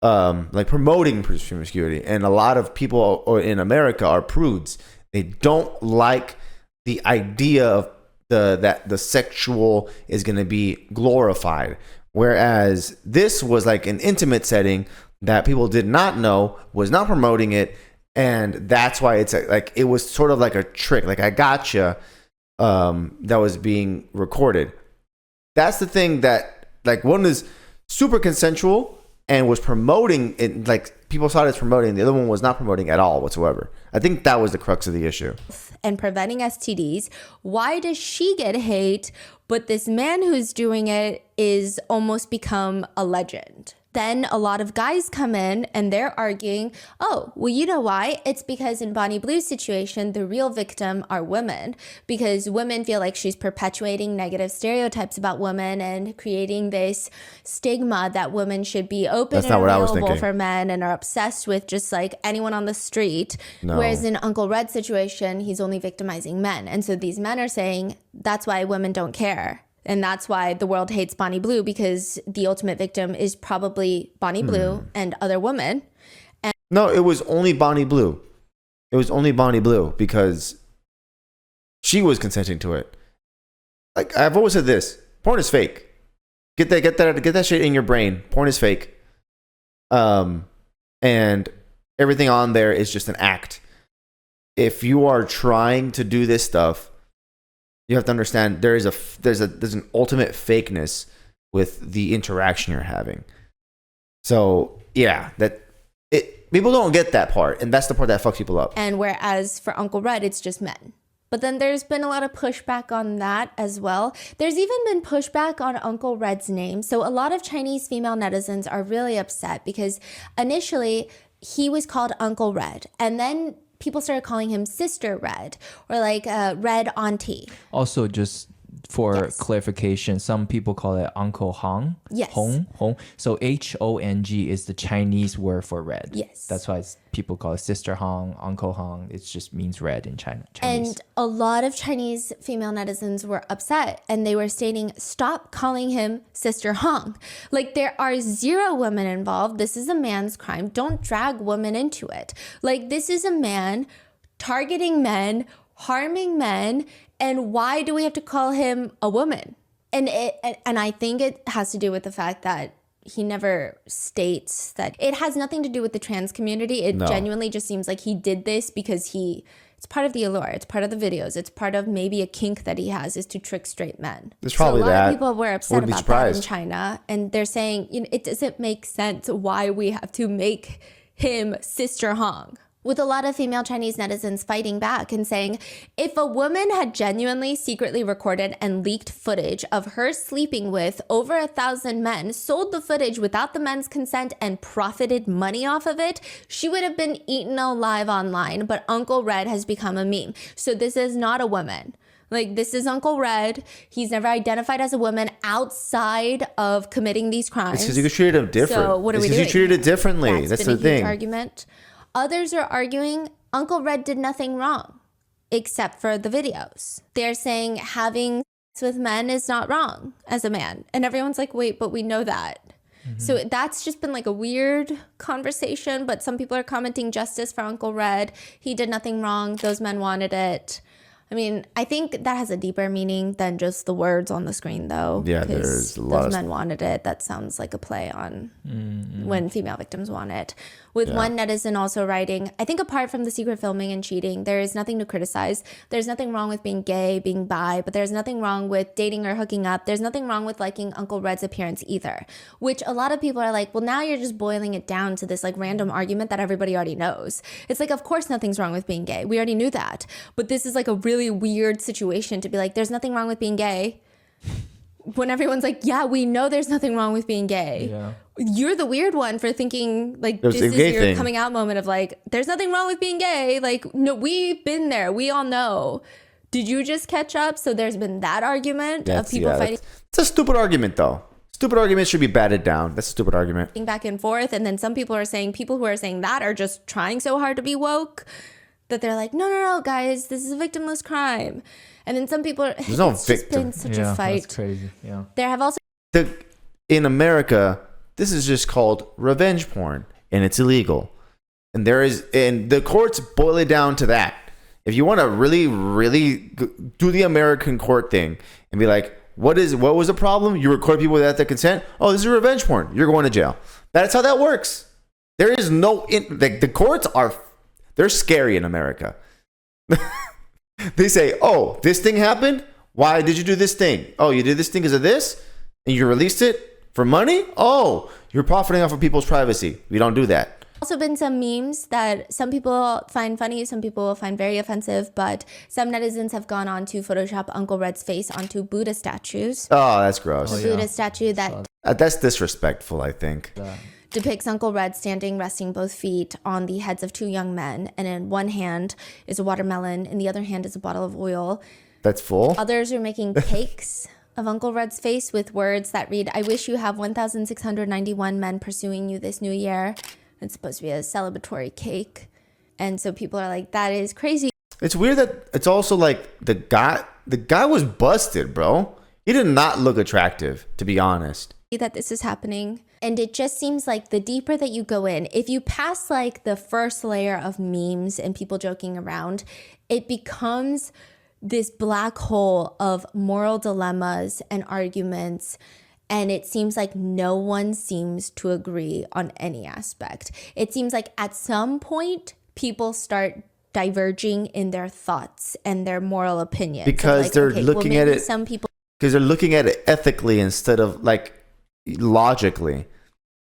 like promoting promiscuity. And a lot of people in America are prudes. They don't like the idea of that the sexual is going to be glorified. Whereas this was like an intimate setting that people did not know, was not promoting it. And that's why it's like, it was sort of like a trick. Like, I gotcha. That was being recorded. That's the thing that, like, one is super consensual and was promoting it, like people saw it as promoting. The other one was not promoting at all whatsoever. I think that was the crux of the issue. And preventing STDs. Why does she get hate, but this man who's doing it is almost become a legend? Then a lot of guys come in and they're arguing, oh, well, you know why? It's because in Bonnie Blue's situation, the real victim are women, because women feel like she's perpetuating negative stereotypes about women and creating this stigma that women should be open and available for men and are obsessed with just like anyone on the street. No. Whereas in Uncle Red's situation, he's only victimizing men. And so these men are saying that's why women don't care. And that's why the world hates Bonnie Blue, because the ultimate victim is probably Bonnie Blue and other women. And no, it was only Bonnie Blue. It was only Bonnie Blue because she was consenting to it. Like, I've always said this: porn is fake. Get that shit in your brain. Porn is fake. And everything on there is just an act. If you are trying to do this stuff, you have to understand there's an ultimate fakeness with the interaction you're having. So yeah, people don't get that part, and that's the part that fucks people up. And whereas for Uncle Red, it's just men. But then there's been a lot of pushback on that as well. There's even been pushback on Uncle Red's name. So a lot of Chinese female netizens are really upset because initially he was called Uncle Red, and then people started calling him Sister Red or like Red Auntie. Also, just for clarification, some people call it Uncle Hong. Yes. Hong. So Hong is the Chinese word for red. Yes. That's why people call it Sister Hong, Uncle Hong. It just means red in Chinese. And a lot of Chinese female netizens were upset and they were stating, stop calling him Sister Hong. Like, there are 0 women involved. This is a man's crime. Don't drag women into it. Like, this is a man targeting men, harming men. And why do we have to call him a woman? And I think it has to do with the fact that he never states that it has nothing to do with the trans community. It genuinely just seems like he did this because it's part of the allure. It's part of the videos. It's part of maybe a kink that he has is to trick straight men. There's probably so a lot that. of people were upset about that in China. And they're saying, it doesn't make sense why we have to make him Sister Hong. With a lot of female Chinese netizens fighting back and saying, if a woman had genuinely secretly recorded and leaked footage of her sleeping with over 1,000 men, sold the footage without the men's consent and profited money off of it, she would have been eaten alive online, but Uncle Red has become a meme. So this is not a woman. Like, this is Uncle Red. He's never identified as a woman outside of committing these crimes. It's because you treated him different. So what are we doing? Because you treated it differently. That's the thing. Huge argument. Others are arguing Uncle Red did nothing wrong except for the videos. They're saying having sex with men is not wrong as a man. And everyone's like, wait, but we know that. So that's just been like a weird conversation. But some people are commenting justice for Uncle Red. He did nothing wrong. Those men wanted it. I mean, I think that has a deeper meaning than just the words on the screen, though. Yeah, there's a lot. Those men wanted it. That sounds like a play on when female victims want it. With one netizen also writing, I think apart from the secret filming and cheating, there is nothing to criticize. There's nothing wrong with being gay, being bi, but there's nothing wrong with dating or hooking up. There's nothing wrong with liking Uncle Red's appearance either, which a lot of people are like, well, now you're just boiling it down to this like random argument that everybody already knows. It's like, of course, nothing's wrong with being gay. We already knew that. But this is like a really weird situation to be like, there's nothing wrong with being gay. When everyone's like, yeah, we know there's nothing wrong with being gay. Yeah. You're the weird one for thinking like this is your coming out moment of like, there's nothing wrong with being gay. Like, no, we've been there. We all know. Did you just catch up? So there's been that argument of people fighting. It's a stupid argument, though. Stupid argument should be batted down. That's a stupid argument. Back and forth. And then some people who are saying that are just trying so hard to be woke that they're like, no, guys, this is a victimless crime. And then some people are, there's no it's victim. Just been such a fight. That's crazy. Yeah. There have also in America, this is just called revenge porn, and it's illegal. And the courts boil it down to that. If you want to really, really do the American court thing and be like, what was the problem? You record people without their consent. Oh, this is revenge porn. You're going to jail. That's how that works. There is no the courts they're scary in America. They say, oh, this thing happened? Why did you do this thing? Oh, you did this thing because of this? And you released it for money? Oh, you're profiting off of people's privacy. We don't do that. Also been some memes that some people find funny, some people find very offensive, but some netizens have gone on to Photoshop Uncle Red's face onto Buddha statues. Oh, that's gross. A Buddha statue that's disrespectful, I think. Depicts Uncle Red standing, resting both feet on the heads of two young men. And in one hand is a watermelon. In the other hand is a bottle of oil. That's full. Others are making cakes of Uncle Red's face with words that read, I wish you have 1,691 men pursuing you this new year. It's supposed to be a celebratory cake. And so people are like, that is crazy. It's weird that it's also like the guy was busted, bro. He did not look attractive, to be honest. That this is happening. And it just seems like the deeper that you go in, if you pass like the first layer of memes and people joking around, it becomes this black hole of moral dilemmas and arguments. And it seems like no one seems to agree on any aspect. It seems like at some point, people start diverging in their thoughts and their moral opinions. Because they're looking at it. Because they're looking at it ethically instead of like logically,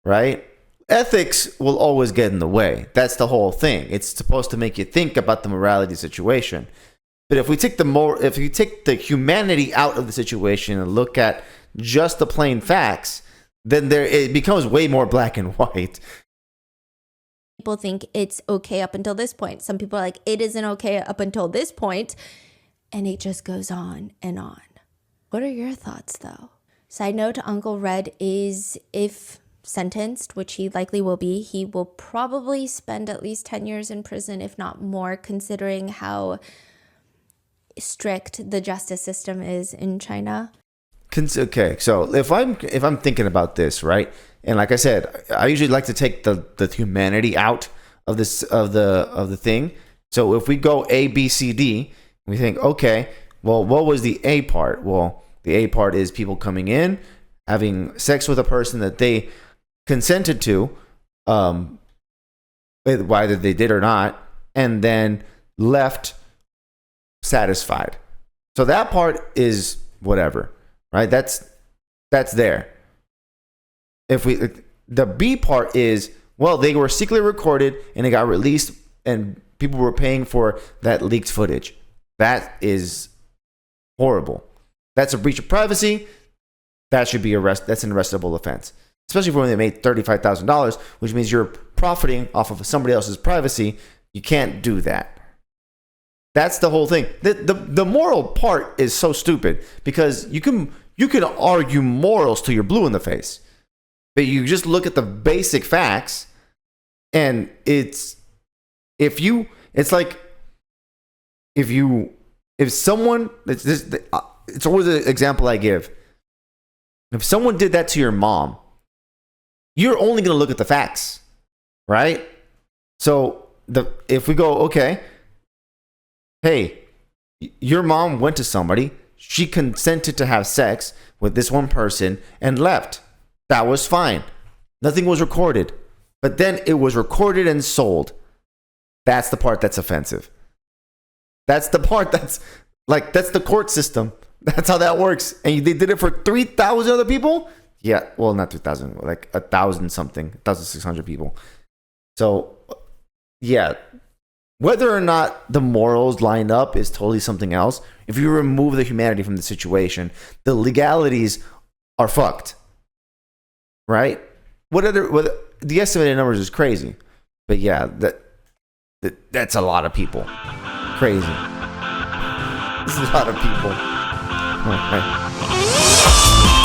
right? Ethics will always get in the way. That's the whole thing. It's supposed to make you think about the morality situation. But if you take the humanity out of the situation and look at just the plain facts, then it becomes way more black and white. People think it's okay up until this point. Some people are like, it isn't okay up until this point. And it just goes on and on. What are your thoughts, though? Side note, Uncle Red is, if sentenced, which he likely will be, he will probably spend at least 10 years in prison, if not more, considering how strict the justice system is in China. Okay, so if I'm thinking about this, right, and like I said, I usually like to take the humanity out of the thing. So if we go A, B, C, D, we think, okay, well, what was the A part? Well, the The A part is people coming in, having sex with a person that they consented to, whether they did or not, and then left satisfied. So that part is whatever, right? That's there. The B part is, well, they were secretly recorded and it got released and people were paying for that leaked footage. That is horrible. That's a breach of privacy. That should be that's an arrestable offense. Especially for when they made $35,000, which means you're profiting off of somebody else's privacy. You can't do that. That's the whole thing. The moral part is so stupid because you can argue morals till you're blue in the face. But you just look at the basic facts and it's someone, it's always an example I give. If someone did that to your mom, you're only going to look at the facts, right? So if we go, okay, hey, your mom went to somebody, she consented to have sex with this one person and left. That was fine. Nothing was recorded. But then it was recorded and sold. That's the part that's offensive. That's the part that's the court system. That's how that works. And they did it for 3,000 other people? Yeah, well, not 3,000, like 1,000 something, 1,600 people. So, yeah, whether or not the morals line up is totally something else. If you remove the humanity from the situation, the legalities are fucked. Right? The estimated numbers is crazy. But yeah, that's a lot of people. Crazy. This is a lot of people. All right.